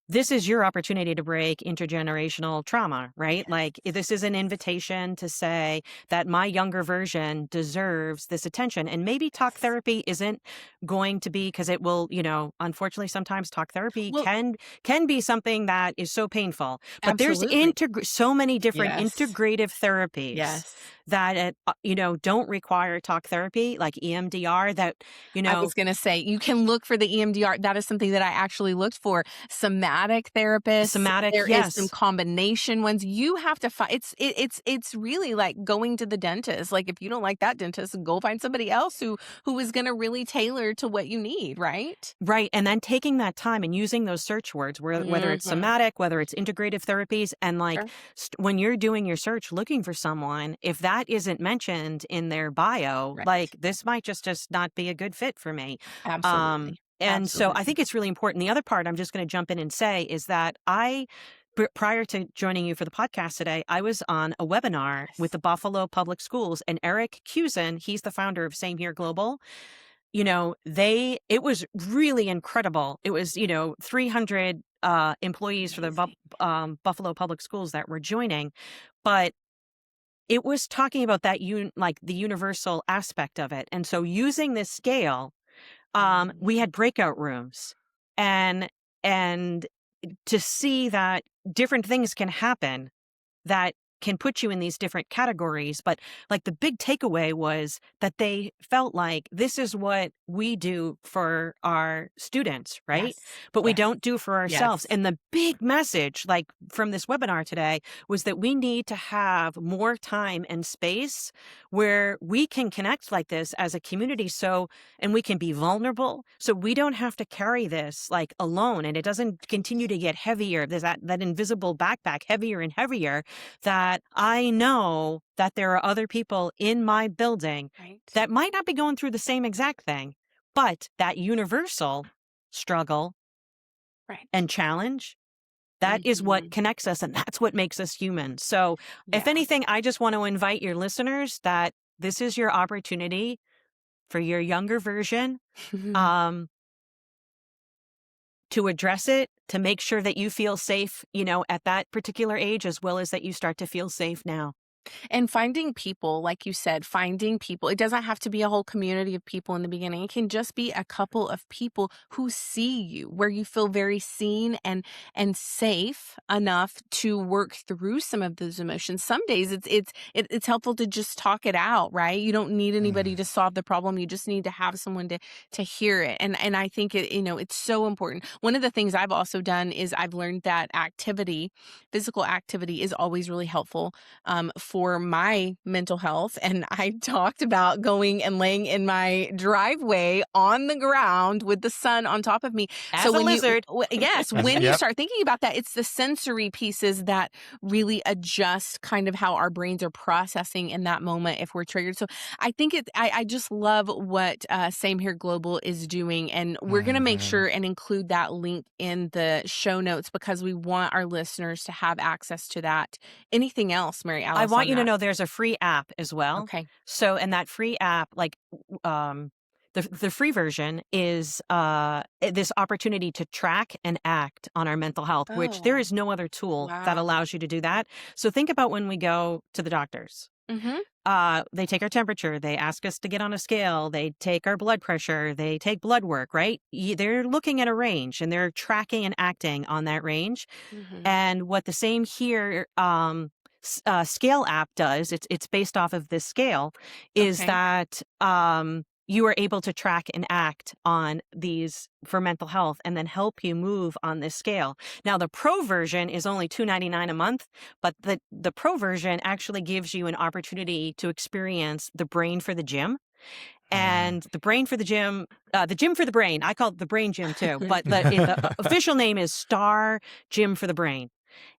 this is your opportunity to break intergenerational trauma, right? Like, this is an invitation to say that my younger version deserves this attention. And maybe talk therapy isn't going to be, because it will, unfortunately, sometimes talk therapy Well, can be something that is so painful. But there's absolutely. so many different Yes. integrative therapies Yes. that, don't require talk therapy, like EMDR, that, I was going to say, you can look for the EMDR. That is something that I actually looked for. Somatic therapists. somatic, There is some yes. combination ones. You have to find, it's really like going to the dentist. Like, if you don't like that dentist, go find somebody else who is going to really tailor to what you need, right? Right. And then taking that time and using those search words, whether it's somatic, whether it's integrative therapies, and like Sure. when you're doing your search looking for someone, if that isn't mentioned in their bio, Right. like, this might just not be a good fit for me. Absolutely. And so I Absolutely. think it's really important. The other part I'm just going to jump in and say is that prior to joining you for the podcast today, I was on a webinar with the Buffalo Public Schools, and Eric Cusin, he's the founder of Same Here Global. It was really incredible. It was, 300 employees for the Buffalo Public Schools that were joining, but it was talking about that like the universal aspect of it. And so using this scale, we had breakout rooms, and to see that different things can happen that can put you in these different categories. But like, the big takeaway was that they felt like this is what we do for our students, right? Yes. But we Yes. don't do for ourselves. Yes. And the big message, like, from this webinar today, was that we need to have more time and space where we can connect like this as a community, and we can be vulnerable, so we don't have to carry this like alone, and it doesn't continue to get heavier. There's that invisible backpack, heavier and heavier, that I know that there are other people in my building Right. that might not be going through the same exact thing, but that universal struggle Right. and challenge, that is what connects us, and that's what makes us human. So if Yeah. anything, I just want to invite your listeners that this is your opportunity for your younger version, to address it, to make sure that you feel safe, at that particular age, as well as that you start to feel safe now. And finding people, like you said, finding people. It doesn't have to be a whole community of people in the beginning. It can just be a couple of people who see you, where you feel very seen and safe enough to work through some of those emotions. Some days it's helpful to just talk it out, right? You don't need anybody to solve the problem. You just need to have someone to hear it. And I think it's so important. One of the things I've also done is I've learned that physical activity is always really helpful for my mental health. And I talked about going and laying in my driveway on the ground with the sun on top of me. As a lizard. Yes, when you Yep. start thinking about that, it's the sensory pieces that really adjust kind of how our brains are processing in that moment if we're triggered. So I think I just love what Same Here Global is doing. And we're going to make sure and include that link in the show notes, because we want our listeners to have access to that. Anything else, Marialice? I want you to know there's a free app as well. Okay. So, and that free app, like, the free version is this opportunity to track and act on our mental health, which there is no other tool that Wow. allows you to do that. So think about when we go to the doctors. They take our temperature, they ask us to get on a scale, they take our blood pressure, they take blood work, right? They're looking at a range, and they're tracking and acting on that range. And what the Same Here scale app does, it's based off of this scale, is Okay. that you are able to track and act on these for mental health and then help you move on this scale. Now, the pro version is only $2.99 a month, but the pro version actually gives you an opportunity to experience the brain for the gym. And the brain for the gym for the brain. I call it the brain gym too, but the official name is Star Gym for the Brain.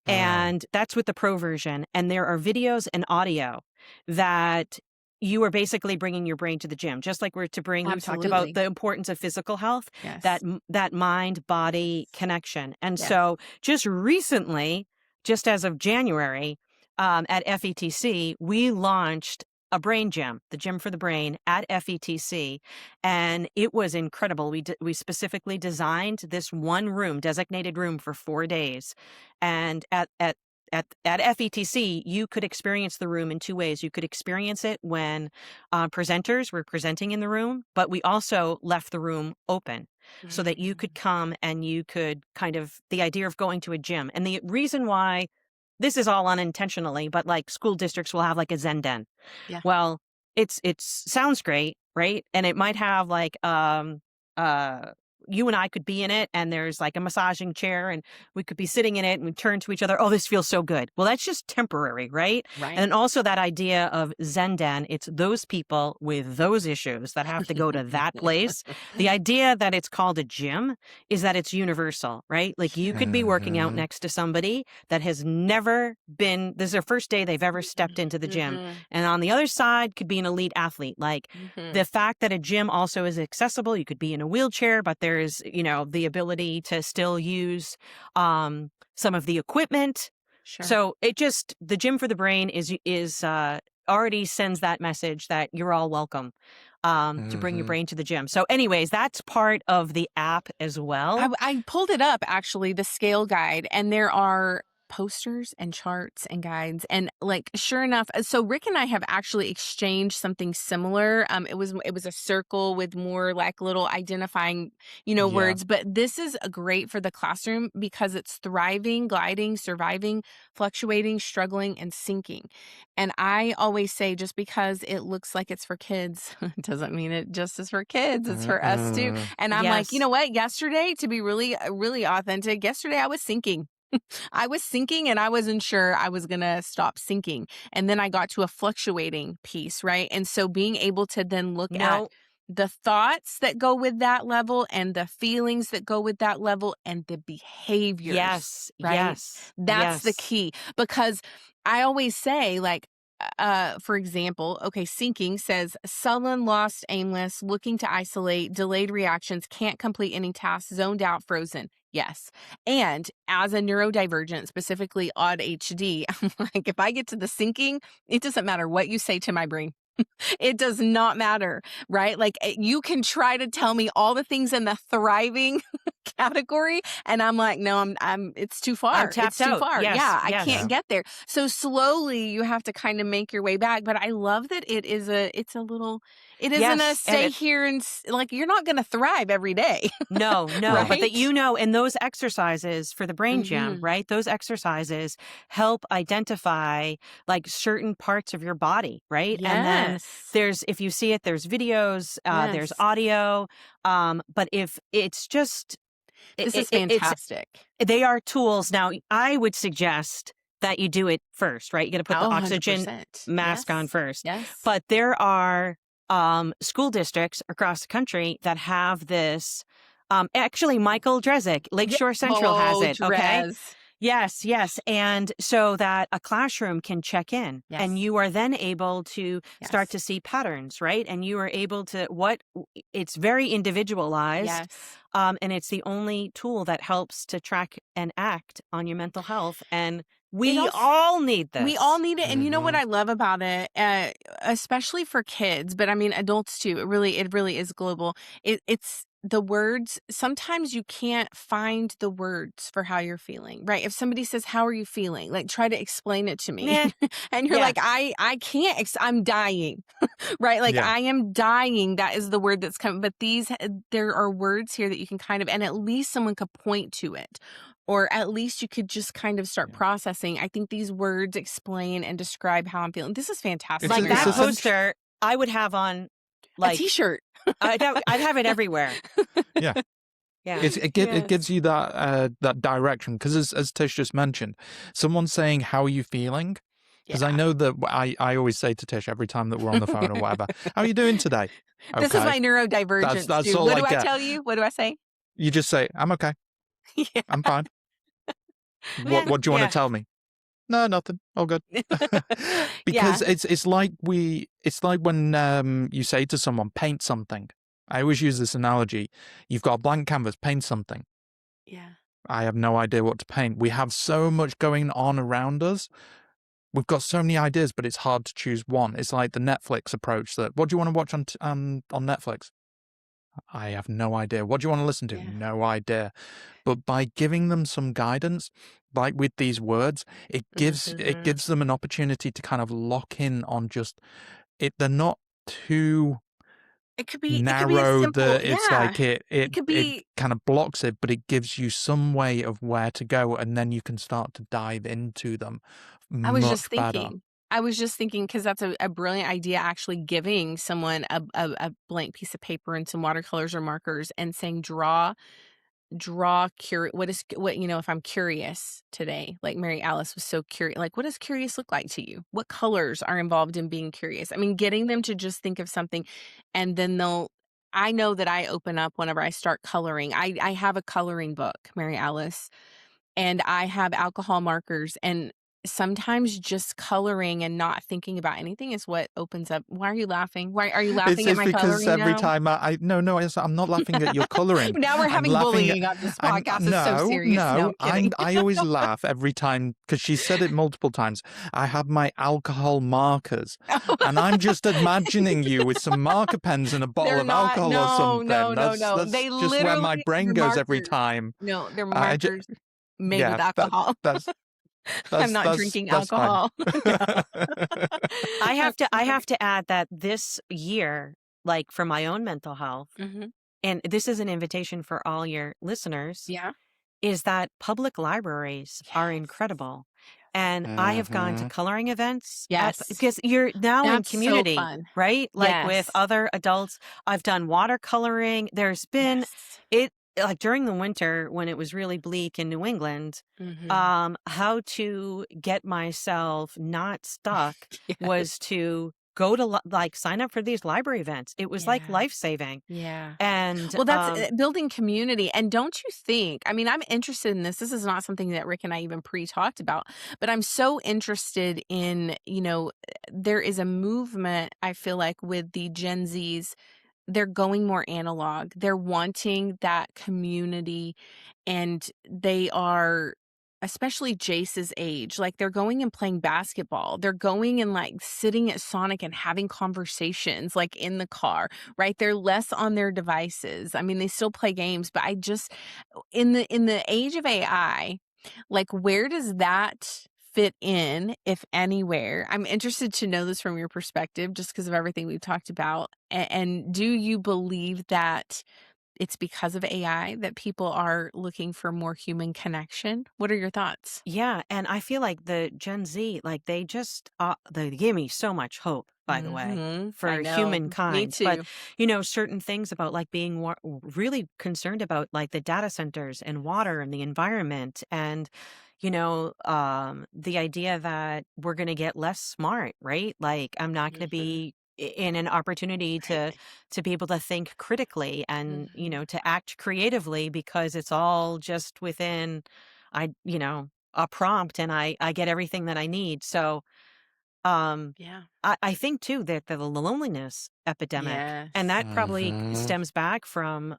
And that's with the pro version. And there are videos and audio that you are basically bringing your brain to the gym, just like we're to bring, you talked about the importance of physical health, that mind-body connection. And so just recently, just as of January, at FETC, we launched a brain gym, the Gym for the Brain at FETC, and it was incredible. We specifically designed this one room, designated room, for 4 days, and at FETC, you could experience the room in two ways. You could experience it when presenters were presenting in the room, but we also left the room open so that you could come and you could the idea of going to a gym. And the reason why, this is all unintentionally, but like school districts will have like a Zen den. Yeah. Well, it sounds great, right? And it might have like you and I could be in it, and there's like a massaging chair, and we could be sitting in it, and we turn to each other. Oh, this feels so good. Well, that's just temporary, right? Right. And also that idea of Zen den, it's those people with those issues that have to go to that place. The idea that it's called a gym is that it's universal, right? Like you could be working out next to somebody that has never been, this is their first day they've ever stepped into the gym. And on the other side could be an elite athlete. Like the fact that a gym also is accessible, you could be in a wheelchair, but there's, the ability to still use some of the equipment. Sure. So the Gym for the Brain is already sends that message that you're all welcome to bring your brain to the gym. So anyways, that's part of the app as well. I pulled it up, actually, the scale guide, and there are posters and charts and guides, and like sure enough, so Rick and I have actually exchanged something similar. It was a circle with more like little identifying words, but this is great for the classroom because it's thriving, gliding, surviving, fluctuating, struggling, and sinking. And I always say, just because it looks like it's for kids doesn't mean it just is for kids. It's for us too. And I'm like, you know what, yesterday, to be really really authentic, yesterday I was sinking. I was sinking and I wasn't sure I was going to stop sinking. And then I got to a fluctuating piece, right? And so being able to then look at the thoughts that go with that level and the feelings that go with that level and the behaviors. Right? That's the key. Because I always say, like, for example, sinking says sullen, lost, aimless, looking to isolate, delayed reactions, can't complete any tasks, zoned out, frozen. Yes. And as a neurodivergent, specifically ADHD, I'm like, if I get to the sinking, it doesn't matter what you say to my brain. It does not matter, right? Like you can try to tell me all the things in the thriving category, and I'm like, no, it's too far. I'm tapped it's too out. far. Yes, I can't get there. So slowly you have to kind of make your way back. But I love that it isn't a stay here and like, you're not going to thrive every day. No, right? But that, and those exercises for the brain gym, right? Those exercises help identify like certain parts of your body, right? Yes. And then if you see it, there's videos, there's audio. But if it's just, this is fantastic. They are tools. Now, I would suggest that you do it first, right? You got to put the oxygen 100%. mask on first. Yes. But there are school districts across the country that have this. Actually, Michael Drezick, Lakeshore Central has it. Okay. Yes. And so that a classroom can check in and you are then able to start to see patterns, right? And you are able to, it's very individualized. Yes. And it's the only tool that helps to track and act on your mental health. And we all need this. We all need it. And you know what I love about it, especially for kids, but I mean, adults too. It really is global. It's the words. Sometimes you can't find the words for how you're feeling, right? If somebody says, how are you feeling? Like, try to explain it to me. And you're like, I can't, I'm dying, right? Like I am dying. That is the word that's coming. But there are words here that you can and at least someone could point to it. Or at least you could just kind of start processing. I think these words explain and describe how I'm feeling. This is fantastic. Like that poster I would have on like a t-shirt. I'd have it everywhere. Yeah. Yeah. It Yes. gives you that direction, because as Tish just mentioned, someone saying, how are you feeling? Because I Yeah. know that I always say to Tish every time that we're on the phone or whatever, how are you doing today? This is Okay. my neurodivergence, That's dude. all What I do I get. tell you? What do I say? You just say, I'm okay. Yeah. I'm fine. Yeah. What do you want Yeah. to tell me? No, nothing. All good. Because Yeah. it's like when you say to someone, paint something. I always use this analogy. You've got a blank canvas, paint something. Yeah. I have no idea what to paint. We have so much going on around us. We've got so many ideas, but it's hard to choose one. It's like the Netflix approach. That, what do you want to watch on Netflix? I have no idea. What do you want to listen to? Yeah. No idea. But by giving them some guidance, like with these words, it gives them an opportunity to kind of lock in on just it. They're not too It could be a narrow simple, that it's like It it could be. kind of blocks it, but it gives you some way of where to go, and then you can start to dive into them much better. I was just thinking, because that's a brilliant idea, actually giving someone a blank piece of paper and some watercolors or markers and saying, draw if I'm curious today, like Marialice was so curious, like, what does curious look like to you? What colors are involved in being curious? I mean, getting them to just think of something, and then I know that I open up whenever I start coloring. I have a coloring book, Marialice, and I have alcohol markers, and sometimes just coloring and not thinking about anything is what opens up. Why are you laughing? Why are you laughing at It's my because coloring every now? time I'm not laughing at your coloring. Now we're I'm having laughing bullying on this I'm podcast. It's so serious. No, I'm kidding. I always laugh every time, because she said it multiple times. I have my alcohol markers, and I'm just imagining you with some marker pens and a bottle They're of not. alcohol or No, something. no, no, That's no. They just where my literally, brain they're goes every markers. time. No, they're I ju- markers made with yeah, alcohol. that's I'm not drinking that's fine. alcohol. No. I have to add that this year, like for my own mental health, Mhm. and this is an invitation for all your listeners, Yeah. is that public libraries are Yes. incredible. And I have gone to Mhm. coloring events Yes. because you're now in That's so community, fun. right? Like with Yes. other adults. I've done watercoloring. There's been Yes. it like during the winter when it was really bleak in New England, Mhm. how to get myself not stuck Yes. was to go to like sign up for these library events. It was like Yeah. life-saving. Yeah. And Well, that's building community. And don't you think, I mean, I'm interested in this. This is not something that Rick and I even pre-talked about, but I'm so interested in, there is a movement, I feel like, with the Gen Zs. They're going more analog. They're wanting that community, and they are, especially Jace's age, like they're going and playing basketball. They're going and like sitting at Sonic and having conversations like in the car, right? They're less on their devices. I mean, they still play games, but I just in the age of AI, like where does that fit in, if anywhere? I'm interested to know this from your perspective, just because of everything we've talked about. And do you believe that it's because of AI that people are looking for more human connection? What are your thoughts? yeah, and I feel like the Gen Z, like they just they give me so much hope, by the way, I for know. Me humankind. But too. certain things about like being really concerned about like the data centers and water and the environment, and the idea that we're going to get less smart, right? Like I'm not going to be in an opportunity Right. to be able to think critically and Mhm. to act creatively because it's all just within a prompt and I get everything that I need. So um Yeah. I think too that the loneliness epidemic, and Yes. that probably Mhm. stems back from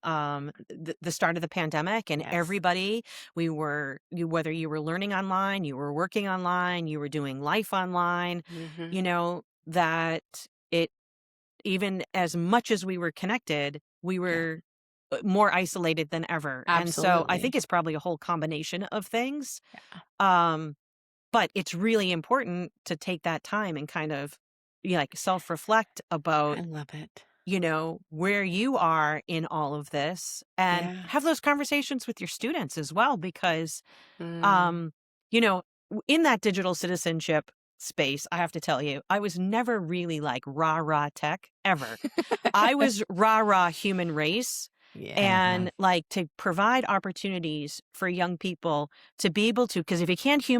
the start of the pandemic, and Yes. everybody, whether you were learning online, you were working online, you were doing life online, Mhm. that it, even as much as we were connected, we Yeah. were more isolated than ever. And so I think Absolutely. it's probably a whole combination of things. Yeah. Um, but it's really important to take that time and kind of like self-reflect about, I love it. where you are in all of this, and Yeah. have those conversations with your students as well, because Mm. um, in that digital citizenship space, I have to tell you, I was never really like rah tech ever. I was rah human race. Yeah. And like to provide opportunities for young people to be able to, because if you can't see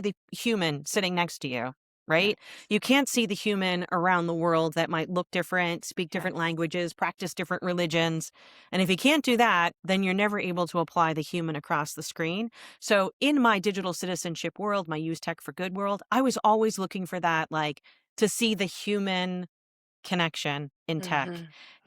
the human sitting next to you, right? You can't see the human around the world that might look different, speak different languages, practice different religions. And if you can't do that, then you're never able to apply the human across the screen. So in my digital citizenship world, my Use Tech for Good world, I was always looking for that, like to see the human connection in tech.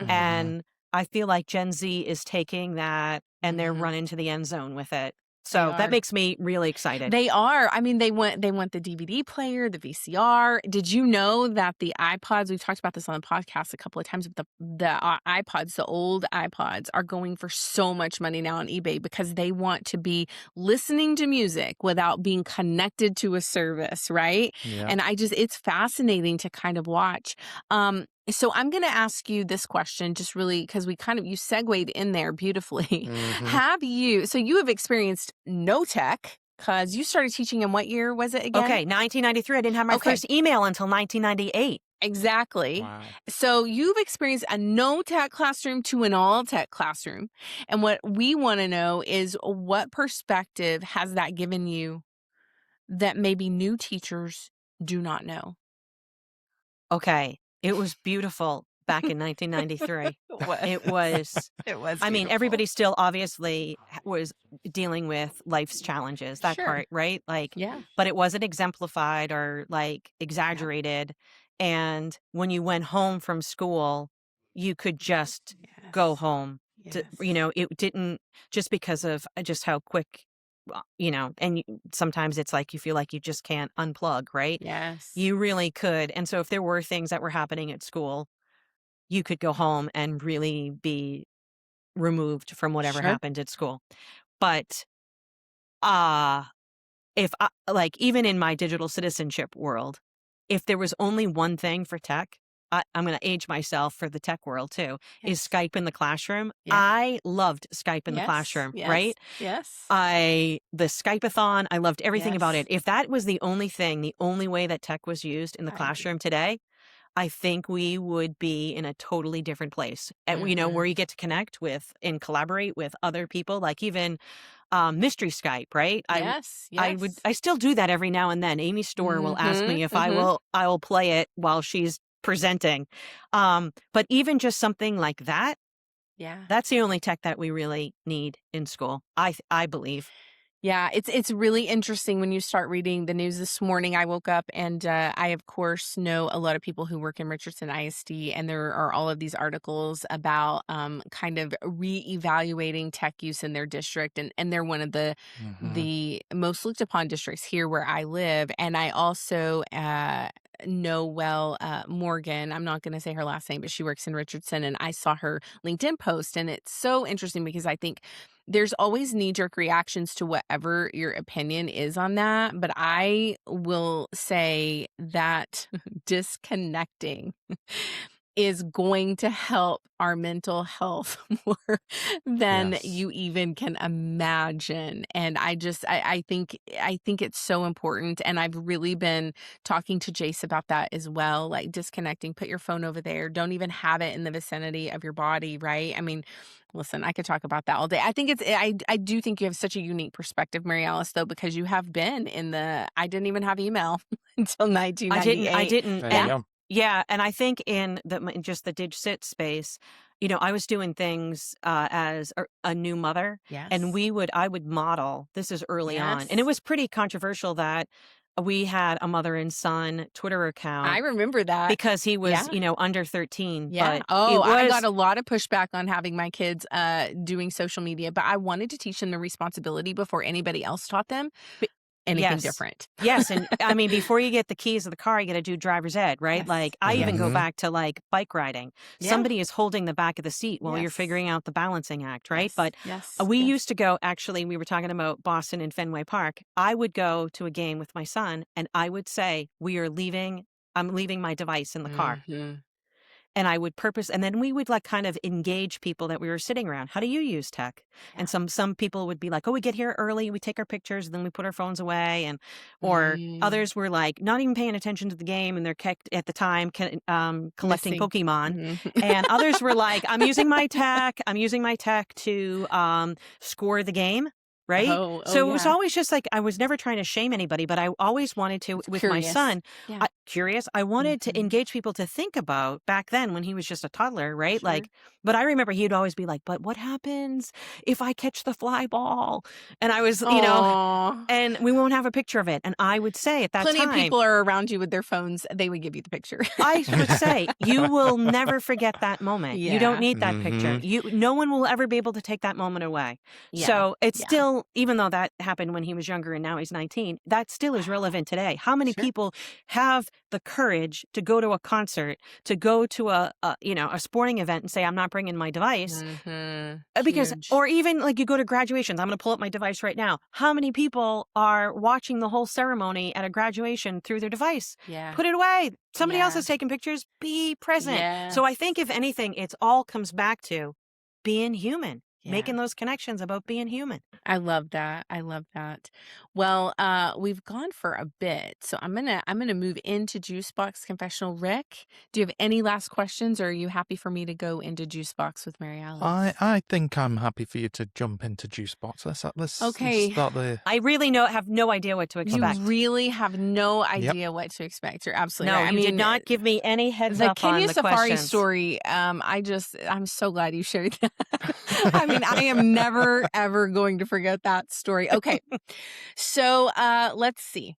And I feel like Gen Z is taking that and they're running to the end zone with it. So that makes me really excited. They are. I mean, they want the DVD player, the VCR. Did you know that the iPods, we've talked about this on the podcast a couple of times, but the iPods, the old iPods are going for so much money now on eBay because they want to be listening to music without being connected to a service, right? Yeah. And it's fascinating to kind of watch. So I'm going to ask you this question, just really because you segued in there beautifully. So you have experienced no tech because you started teaching in what year was it again? Okay, 1993. I didn't have my first email until 1998. Exactly. Wow. So you've experienced a no tech classroom to an all tech classroom. And what we want to know is what perspective has that given you that maybe new teachers do not know? Okay. It was beautiful back in 1993. It was. I mean, everybody still obviously was dealing with life's challenges, that part, right? Like, but it wasn't exemplified or like exaggerated. And when you went home from school, you could just go home. It didn't, just because of just how quick, and sometimes it's like you feel like you just can't unplug, right? Yes. You really could. And so if there were things that were happening at school, you could go home and really be removed from whatever happened at school. But if I, like, even in my digital citizenship world, if there was only one thing for tech, I'm going to age myself for the tech world too, is Skype in the classroom. I loved Skype in the classroom, right? Yes. The Skype-a-thon, I loved everything about it. If that was the only thing, the only way that tech was used in the classroom today, I think we would be in a totally different place. And, where you get to connect with and collaborate with other people, like even mystery Skype, right? I still do that every now and then. Amy Storr will ask me if I will play it while she's presenting. But even just something like that, that's the only tech that we really need in school, I believe. Yeah, it's really interesting when you start reading the news this morning. I woke up and I, of course, know a lot of people who work in Richardson ISD, and there are all of these articles about kind of reevaluating tech use in their district, and they're one of the most looked upon districts here where I live. And I also know Morgan. I'm not going to say her last name, but she works in Richardson, and I saw her LinkedIn post, and it's so interesting because I think there's always knee-jerk reactions to whatever your opinion is on that. But I will say that disconnecting is going to help our mental health more than you even can imagine. And I think it's so important. And I've really been talking to Jace about that as well, like disconnecting, put your phone over there. Don't even have it in the vicinity of your body, right? I mean, listen, I could talk about that all day. I think I do think you have such a unique perspective, Marialice, though, because you have been I didn't even have email until 1998. I didn't. There you go. Yeah, and I think in just the dig sit space, I was doing things as a new mother, and I would model. This is early on, and it was pretty controversial that we had a mother and son Twitter account. I remember that because he was, under 13. Yeah. But I got a lot of pushback on having my kids doing social media, but I wanted to teach them the responsibility before anybody else taught them anything different. Yes. And I mean, before you get the keys of the car, you got to do driver's ed, right? Yes. Like I even go back to like bike riding. Somebody is holding the back of the seat while you're figuring out the balancing act, right? But we used to go, actually, we were talking about Boston and Fenway Park. I would go to a game with my son and I would say, I'm leaving my device in the car. and I would and then we would like kind of engage people that we were sitting around. How do you use tech? Yeah. And some people would be like, oh, we get here early, we take our pictures, and then we put our phones away. And or others were like not even paying attention to the game, and they're at the time collecting Missing. Pokemon. And others were like, I'm using my tech to score the game. Right. So it was always just like, I was never trying to shame anybody, but I always wanted to, with my son, I wanted to engage people to think about back then when he was just a toddler. Right. Sure. Like, but I remember he'd always be like, but what happens if I catch the fly ball? And I was, you know, and we won't have a picture of it. And I would say at that Plenty time, of people are around you with their phones. They would give you the picture. I would say, you will never forget that moment. You don't need that picture. No one will ever be able to take that moment away. Yeah. So it's still, even though that happened when he was younger and now he's 19, that still is relevant today. How many people have the courage to go to a concert, to go to a sporting event and say, I'm not bringing my device? Because, or even like you go to graduations, I'm going to pull up my device right now. How many people are watching the whole ceremony at a graduation through their device? Yeah. Put it away. Somebody else is taking pictures. Be present. Yes. So I think if anything, it's all comes back to being human. Making those connections about being human. I love that. Well, we've gone for a bit, so I'm gonna move into Juice Box Confessional. Rick, do you have any last questions, or are you happy for me to go into Juice Box with Marialice? I think I'm happy for you to jump into Juice Box. Let's start the. I really have no idea what to expect. You really have no idea what to expect. You're absolutely right. I mean, did not give me any heads the up on Kenya the Safari questions. story. I'm so glad you shared that. I mean, I am never ever going to forget that story. Okay, so let's see.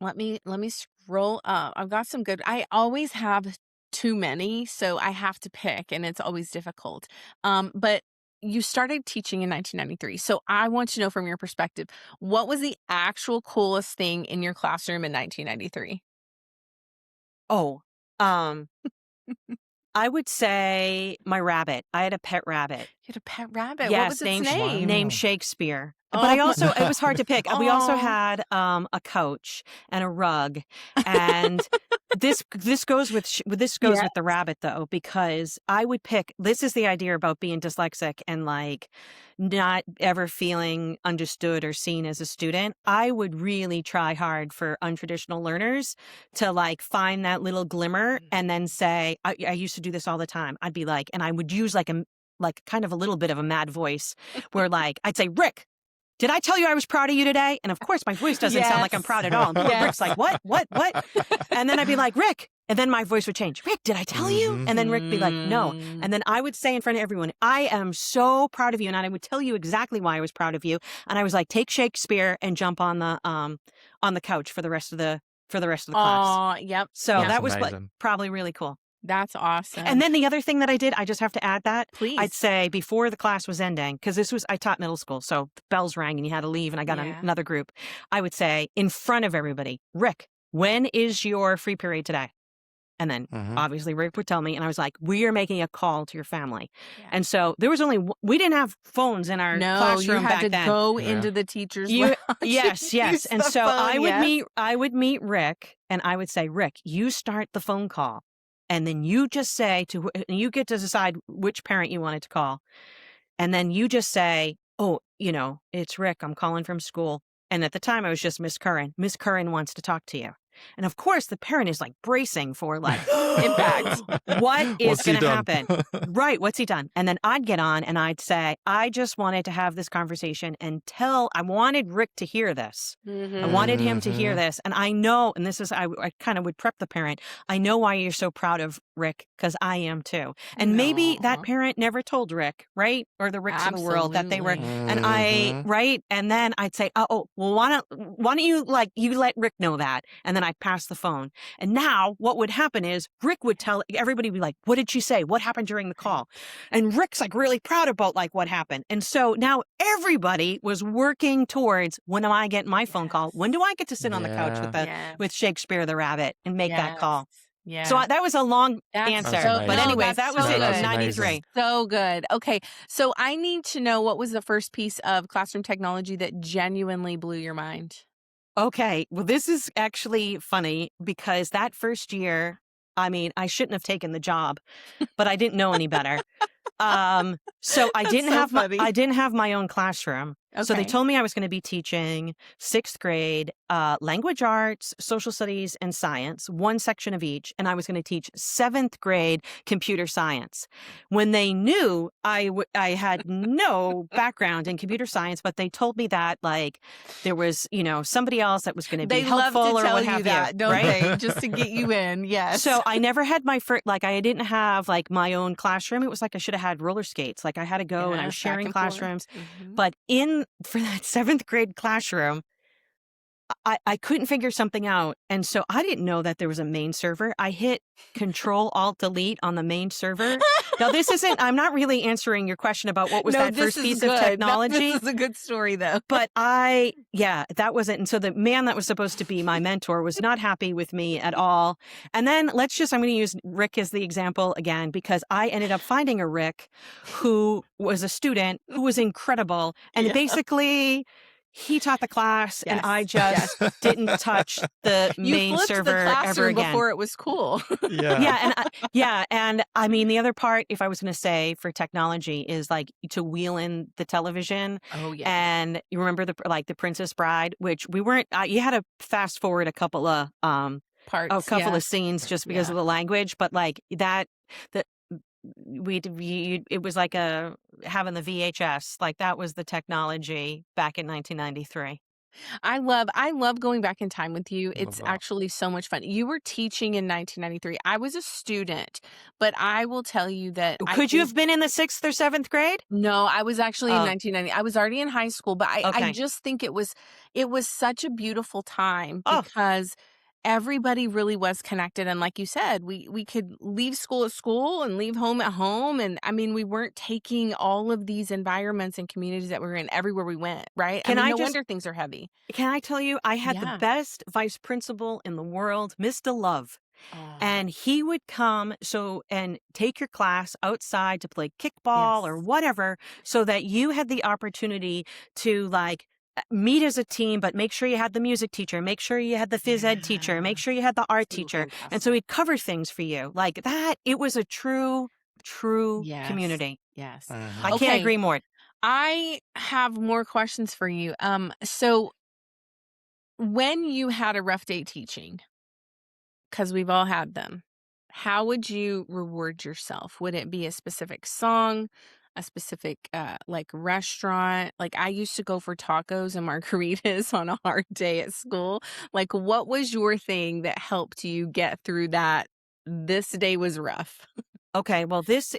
Let me scroll up. I've got some good. I always have too many, so I have to pick, and it's always difficult. But you started teaching in 1993, so I want to know from your perspective, what was the actual coolest thing in your classroom in 1993? I would say my rabbit. I had a pet rabbit. You had a pet rabbit? Yes, what was its name? Named Shakespeare. But it was hard to pick. We also had a couch and a rug, and this goes with the rabbit though, because I would pick. This is the idea about being dyslexic and like not ever feeling understood or seen as a student. I would really try hard for untraditional learners to like find that little glimmer and then say, I used to do this all the time. I'd be like, and I would use like kind of a little bit of a mad voice where like I'd say, Rick, did I tell you I was proud of you today? And of course, my voice doesn't sound like I'm proud at all. And Rick's like, what? And then I'd be like, Rick. And then my voice would change. Rick, did I tell you? And then Rick would be like, no. And then I would say in front of everyone, I am so proud of you. And I would tell you exactly why I was proud of you. And I was like, take Shakespeare and jump on the couch for the rest of the class. Oh, yep. So that was probably really cool. That's awesome. And then the other thing that I did, I just have to add that. Please. I'd say before the class was ending, because I taught middle school, so the bells rang and you had to leave and I got another group. I would say in front of everybody, Rick, when is your free period today? And then obviously Rick would tell me, and I was like, we are making a call to your family. Yeah. And so there was we didn't have phones in our classroom back then. You had to go into the teacher's lounge. Yes. And so I would meet Rick and I would say, Rick, you start the phone call. And then you just say you get to decide which parent you wanted to call. And then you just say, oh, it's Rick. I'm calling from school. And at the time I was just Miss Curran. Miss Curran wants to talk to you. And of course, the parent is like bracing for like impact. What is going to happen? Right. What's he done? And then I'd get on and I'd say, I just wanted to have this conversation and I wanted Rick to hear this. I wanted him to hear this. And I know, and this is, I kind of would prep the parent. I know why you're so proud of Rick, because I am too. And maybe that parent never told Rick, right? Or the Ricks of the world that they were, and right? And then I'd say, well, why don't you let Rick know that? And then I'd pass the phone. And now what would happen is Rick would tell everybody, would be like, what did she say? What happened during the call? And Rick's like really proud about like what happened. And so now everybody was working towards, when am I getting my phone call? When do I get to sit on the couch with Shakespeare the rabbit and make that call? Yeah. So that was a long answer. But anyway, that was it. It was 93. So good. Okay. So I need to know, what was the first piece of classroom technology that genuinely blew your mind? Okay. Well, this is actually funny because that first year I mean, I shouldn't have taken the job, but I didn't know any better. So I didn't so have funny. I didn't have my own classroom. So they Okay. told me I was going to be teaching 6th grade language arts, social studies, and science, one section of each, and I was going to teach 7th grade computer science. When they knew I had no background in computer science, but they told me that like there was, somebody else that was going to be They love helpful to or tell what you have that, you, don't right? they? Just to get you in. Yes. So I never had my first, like I didn't have like my own classroom. It was like I should have had roller skates. Like I had to go and I was Yes, back sharing and forth. classrooms. Mhm. But for that 7th grade classroom, I couldn't figure something out. And so I didn't know that there was a main server. I hit Control-Alt-Delete on the main server. Now, I'm not really answering your question about what was No, that this first is piece good. of technology. This is a good story, though. But that wasn't. And so the man that was supposed to be my mentor was not happy with me at all. And then I'm going to use Rick as the example again, because I ended up finding a Rick who was a student who was incredible. And Yeah. basically, he taught the class and Yes, I just didn't touch the You main flipped server the ever classroom again. before it was cool. Yeah. And I mean, the other part, if I was going to say for technology, is like to wheel in the television. Oh, yeah. And you remember the Princess Bride, which we weren't. You had to fast forward a couple of Parts. of scenes just because of the language, but like that it was like having the VHS. Like that was the technology back in 1993. I love going back in time with you. Love It's that. actually so much fun. You were teaching in 1993. I was a student, but I will tell you that Could you have been in the 6th or 7th grade? No, I was actually in Oh. 1990. I was already in high school, but I Okay. just think it was such a beautiful time Oh. because everybody really was connected. And like you said, we could leave school at school and leave home at home. And I mean, we weren't taking all of these environments and communities that we were in everywhere we went, right? No wonder things are heavy. Can I tell you, I had the Yeah. best vice principal in the world, Mr. Love. Oh, And he would come and take your class outside to play kickball or yes. whatever, so that you had the opportunity to like meet as a team, but make sure you had the music teacher, make sure you had the phys ed teacher, make sure you had the art So teacher. And so he'd cover things for you like that. It was a true Yes. community. Yes. I can't agree more. I have more questions for you. So when you had a rough day teaching, because we've all had them, how would you reward yourself? Would it be a specific song, a specific like restaurant? Like I used to go for tacos and margaritas on a hard day at school. Like what was your thing that helped you get through that? This day was rough. Okay, well, this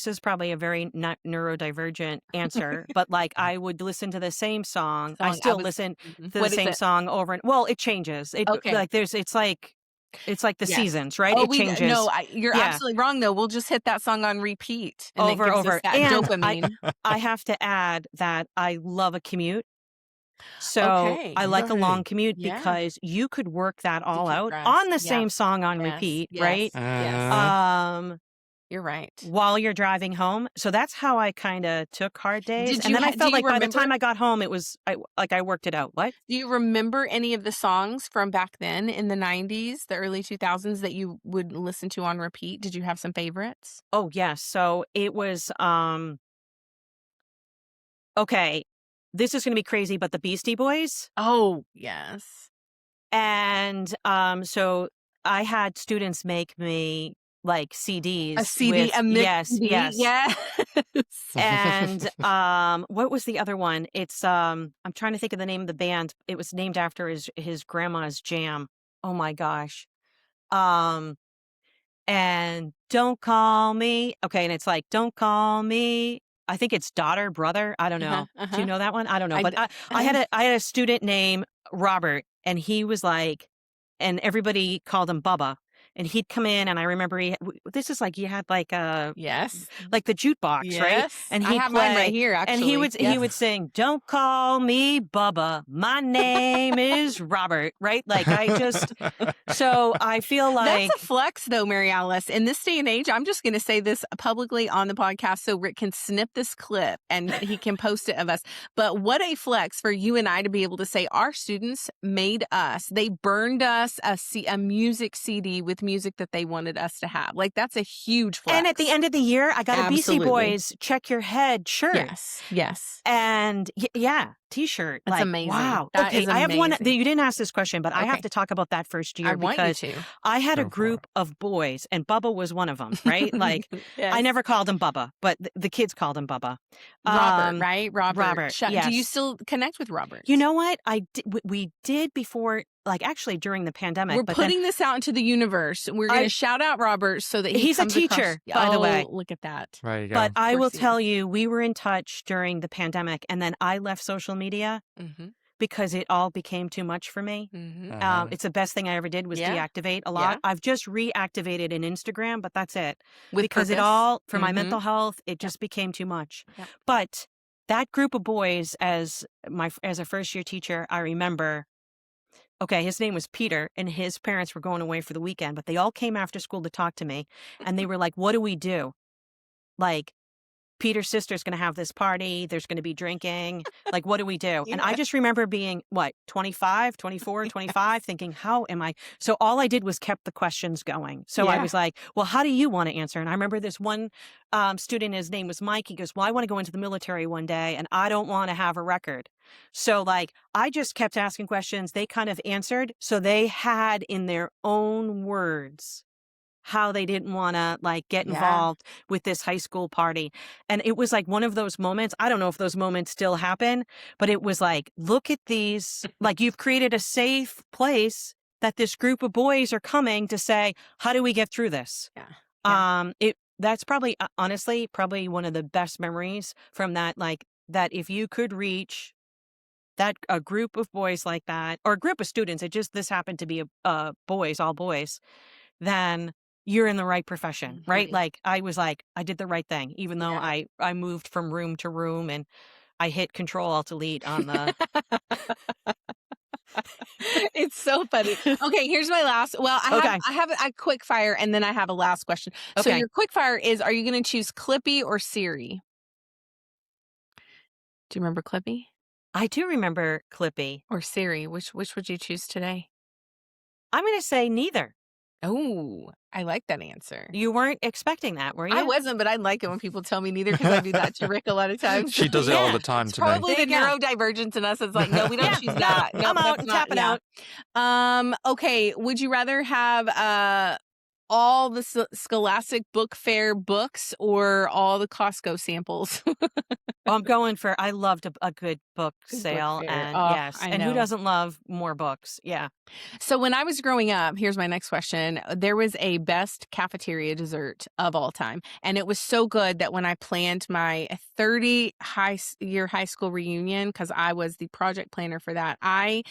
is probably a very not neurodivergent answer, but like I would listen to the same song. I still listen to the same song over and well, it changes. Okay. Like it's like the Yes. seasons, right? Oh, It changes. No, you're Yeah. absolutely wrong though. We'll just hit that song on repeat and Over, it gives over. us that And dopamine. I have to add that I love a commute. So Okay. I like a long Right. commute Yeah. because you could work that all out Decompress. on the Yeah. same song on Yes, repeat, yes, right? Yes. You're right. While you're driving home. So that's how I kind of took hard days. Did And you then I do felt you like by the remember- time I got home, it was I worked it out. What? Do you remember any of the songs from back then in the 90s, the early 2000s that you would listen to on repeat? Did you have some favorites? Oh, yes. So it was, okay, this is going to be crazy, but the Beastie Boys. Oh, yes. And so I had students make me like CDs. A CD, with, a mix yes, CD. yes. Yes. And what was the other one? It's I'm trying to think of the name of the band. It was named after his grandma's jam. Oh my gosh. And Don't Call Me. Okay, and it's like Don't Call Me. I think it's Daughter, Brother. I don't know. Do you know that one? I don't know. But I had a student named Robert, and he was like, and everybody called him Bubba. And he'd come in, and I remember this is like you had like a Yes. like the jukebox, Yes. right? And I he'd have play, mine right here, actually. and he would Yes. sing, "Don't call me Bubba, my name is Robert," right? Like so I feel like That's a flex, though, Marialice. In this day and age, I'm just going to say this publicly on the podcast so Rick can snip this clip and he can post it of us. But what a flex for you and I to be able to say our students made us. They burned us a music CD with music that they wanted us to have. Like, that's a huge flex. And at the end of the year, I got a BC Boys Check Your Head shirt. Yes. And t-shirt. That's like, amazing. Wow. That okay, is I have one. amazing. You didn't ask this question, but I Okay. have to talk about that first year I want because you to. I had a Go for group of boys, and Bubba was one of them, right? Like, Yes. I never called him Bubba, but the kids called him Bubba. Robert, right? Robert, Do you yes. still connect with Robert? You know what? We did before, like actually during the pandemic. We're but putting this out into the universe. We're going to shout out Robert so that he's a comes teacher, across. by the way. Look at that. There you go. But I will he tell you, we were in touch during the pandemic, and then I left social media Mm-hmm. because it all became too much for me. Mm-hmm. It's the best thing I ever did was deactivate a lot. I've just reactivated an Instagram, but that's it. With because purpose. it all, for my Mhm. mental health, it just became too much. Yep. But that group of boys, as a first year teacher, I remember, okay, his name was Peter, and his parents were going away for the weekend, but they all came after school to talk to me, and they were like, what do we do? Like, Peter's sister's going to have this party. There's going to be drinking. Like, what do we do? And I just remember being, 24, 25, thinking, how am I? So all I did was kept the questions going. So I was like, well, how do you want to answer? And I remember this one student, his name was Mike. He goes, well, I want to go into the military one day, and I don't want to have a record. So, like, I just kept asking questions. They kind of answered. So they had in their own words how they didn't want to like get involved with this high school party. And it was like one of those moments. I don't know if those moments still happen, but it was like, look at these, like you've created a safe place that this group of boys are coming to say, how do we get through this? That's probably, honestly, probably one of the best memories from that, like that if you could reach that a group of boys like that, or a group of students, this happened to be boys, all boys, then you're in the right profession, right? Like I was like, I did the right thing, even though I moved from room to room and I hit Control-Alt-Delete on the. It's so funny. Okay, here's my last. Well, I have a quick fire, and then I have a last question. So your quick fire is: are you going to choose Clippy or Siri? Do you remember Clippy? I do remember Clippy. Or Siri. Which would you choose today? I'm going to say neither. Oh, I like that answer. You weren't expecting that, were you? I wasn't, but I like it when people tell me neither because I do that to Rick a lot of times. She does it all the time to me. Probably the neurodivergence in us is like, no, we don't choose that. No, I'm out and tapping out. Okay, would you rather have all the Scholastic Book Fair books or all the Costco samples? I'm going for, I loved a good book sale. Book and yes. And who doesn't love more books? Yeah. So when I was growing up, here's my next question. There was a best cafeteria dessert of all time. And it was so good that when I planned my 30-year high school reunion, because I was the project planner for that, I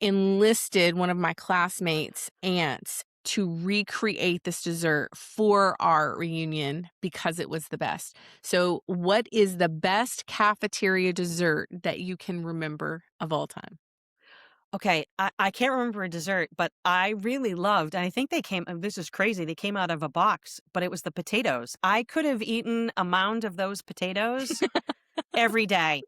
enlisted one of my classmates' aunts to recreate this dessert for our reunion because it was the best. So what is the best cafeteria dessert that you can remember of all time? Okay, I can't remember a dessert, but I really loved, and I think this is crazy, they came out of a box, but it was the potatoes. I could have eaten a mound of those potatoes every day.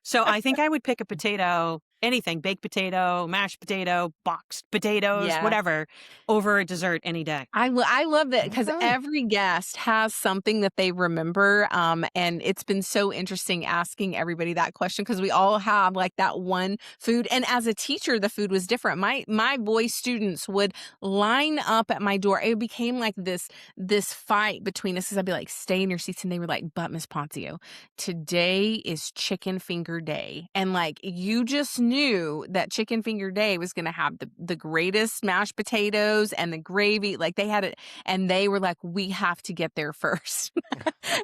So I think I would pick a potato, anything, baked potato, mashed potato, boxed potatoes, whatever, over a dessert any day. I love that because every guest has something that they remember. And it's been so interesting asking everybody that question because we all have like that one food. And as a teacher, the food was different. My boy students would line up at my door. It became like this fight between us because I'd be like, stay in your seats. And they were like, but Miss Ponzio, today is chicken finger day. And like, you just knew that chicken finger day was going to have the greatest mashed potatoes and the gravy. Like they had it, and they were like, we have to get there first.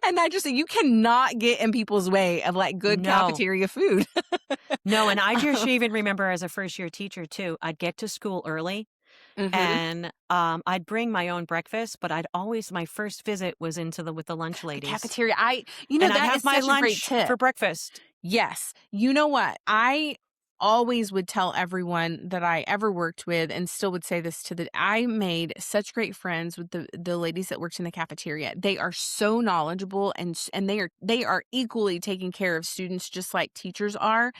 And I just said, you cannot get in people's way of like good cafeteria food. No, and I just even remember as a first year teacher too, I'd get to school early. And I'd bring my own breakfast, but my first visit was with the lunch ladies. Cafeteria. That is such my a great lunch tip for breakfast. Yes. You know what? I always would tell everyone that I ever worked with, and still would say this I made such great friends with the ladies that worked in the cafeteria. They are so knowledgeable and they are equally taking care of students just like teachers are.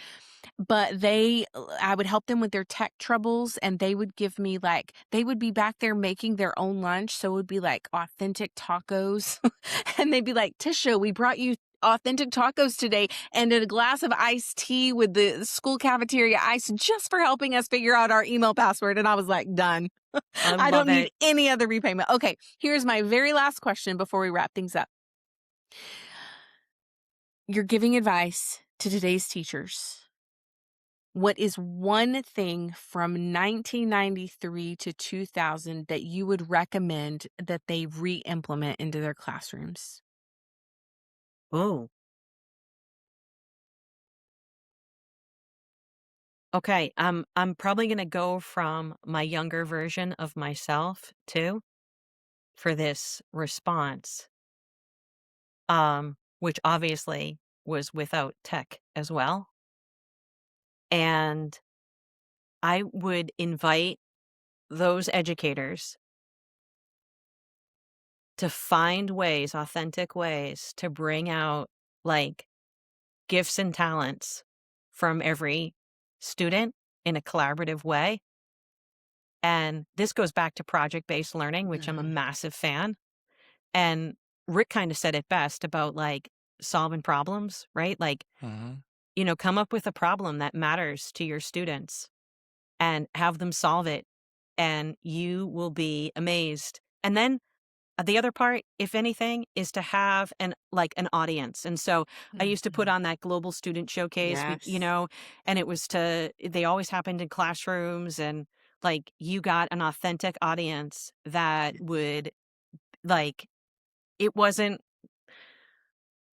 but I would help them with their tech troubles, and they would give me they would be back there making their own lunch. So it would be like authentic tacos. And they'd be like, Tisha, we brought you authentic tacos today and a glass of iced tea with the school cafeteria ice just for helping us figure out our email password. And I was like, done. I don't need any other repayment. Okay, here's my very last question before we wrap things up. You're giving advice to today's teachers. What is one thing from 1993 to 2000 that you would recommend that they re-implement into their classrooms? Oh. Okay, I'm probably gonna go from my younger version of myself too for this response, which obviously was without tech as well. And I would invite those educators to find ways, authentic ways, to bring out like gifts and talents from every student in a collaborative way. And this goes back to project-based learning, which I'm a massive fan. And Rick kind of said it best about like solving problems, right? Like, come up with a problem that matters to your students and have them solve it, and you will be amazed. And then the other part, if anything, is to have an audience. And so I used to put on that global student showcase, Yes. and they always happened in classrooms, and like you got an authentic audience that would it wasn't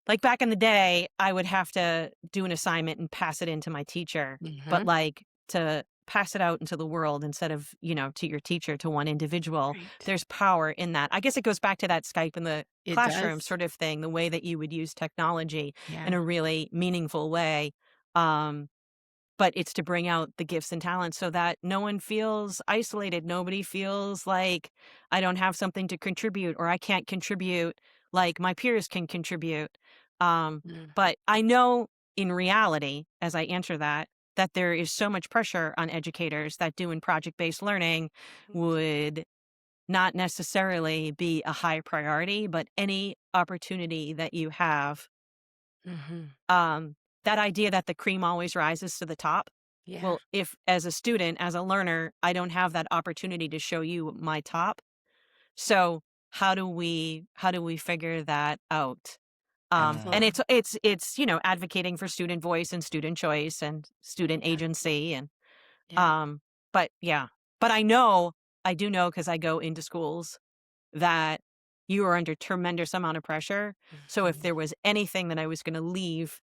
like back in the day, I would have to do an assignment and pass it into my teacher, but like to pass it out into the world instead of, to your teacher, to one individual, Right. there's power in that. I guess it goes back to that Skype in the It classroom does. sort of thing, the way that you would use technology Yeah. in a really meaningful way. But it's to bring out the gifts and talents so that no one feels isolated. Nobody feels like I don't have something to contribute, or I can't contribute like my peers can contribute. But I know in reality, as I answer that there is so much pressure on educators that doing project-based learning would not necessarily be a high priority, but any opportunity that you have, that idea that the cream always rises to the top. Yeah. Well, if as a student, as a learner, I don't have that opportunity to show you my top, so how do we figure that out? And it's advocating for student voice and student choice and student agency and but yeah. But I do know, because I go into schools, that you are under tremendous amount of pressure. So if there was anything that I was going to leave,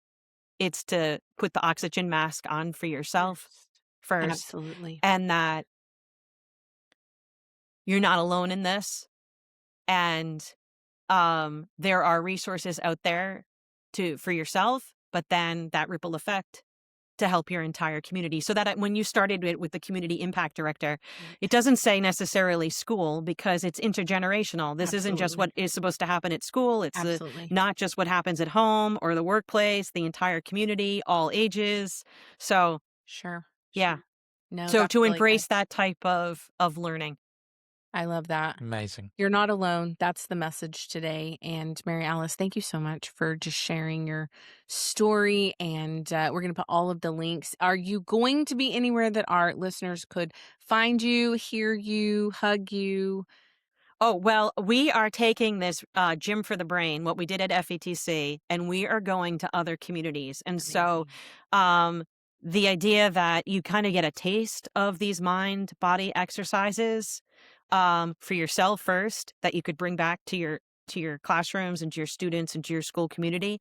it's to put the oxygen mask on for yourself first, Absolutely. and that you're not alone in this. And there are resources out there for yourself, but then that ripple effect to help your entire community. So that when you started it with the community impact director, it doesn't say necessarily school, because it's intergenerational. This isn't just what is supposed to happen at school. It's not just what happens at home or the workplace, the entire community, all ages. So Sure. yeah. No, So that's to really embrace good. that type of learning. I love that. Amazing. You're not alone. That's the message today. And Marialice, thank you so much for just sharing your story. And we're going to put all of the links. Are you going to be anywhere that our listeners could find you, hear you, hug you? Oh, well, we are taking this Gym for the Brain, what we did at FETC, and we are going to other communities. And so the idea that you kind of get a taste of these mind-body exercises for yourself first, that you could bring back to your classrooms and to your students and to your school community.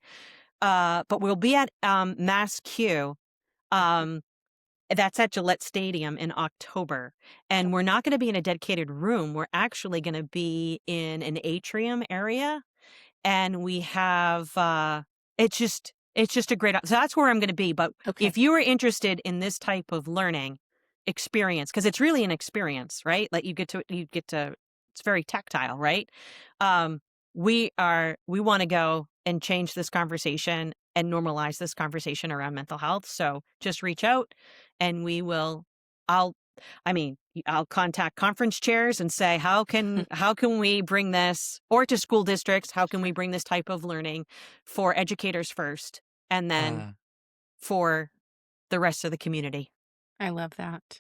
But we'll be at Mass Q. That's at Gillette Stadium in October. And we're not going to be in a dedicated room. We're actually going to be in an atrium area. And we have, it's just a great, so that's where I'm going to be. But if you are interested in this type of learning experience, because it's really an experience, right? Like you get to, it's very tactile, right? we want to go and change this conversation and normalize this conversation around mental health. So just reach out and I'll contact conference chairs and say, how can we bring this, or to school districts, how can we bring this type of learning for educators first and then for the rest of the community. I love that.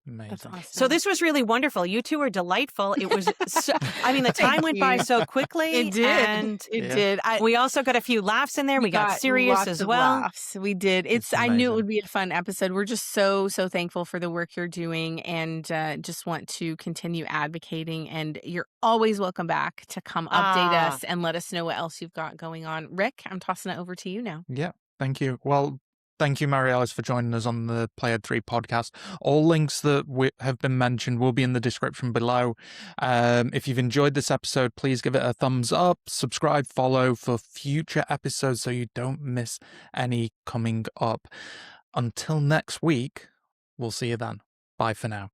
Amazing. That's awesome. So this was really wonderful. You two were delightful. It was, the time went by so quickly. It did. And It did. we also got a few laughs in there. We got serious lots as of well. Laughs. We did. I knew it would be a fun episode. We're just so thankful for the work you're doing, and just want to continue advocating. And you're always welcome back to come update us and let us know what else you've got going on. Rick, I'm tossing it over to you now. Yeah, thank you. Well, thank you, Marialice, for joining us on the Played 3 podcast. All links that have been mentioned will be in the description below. If you've enjoyed this episode, please give it a thumbs up, subscribe, follow for future episodes so you don't miss any coming up. Until next week, we'll see you then. Bye for now.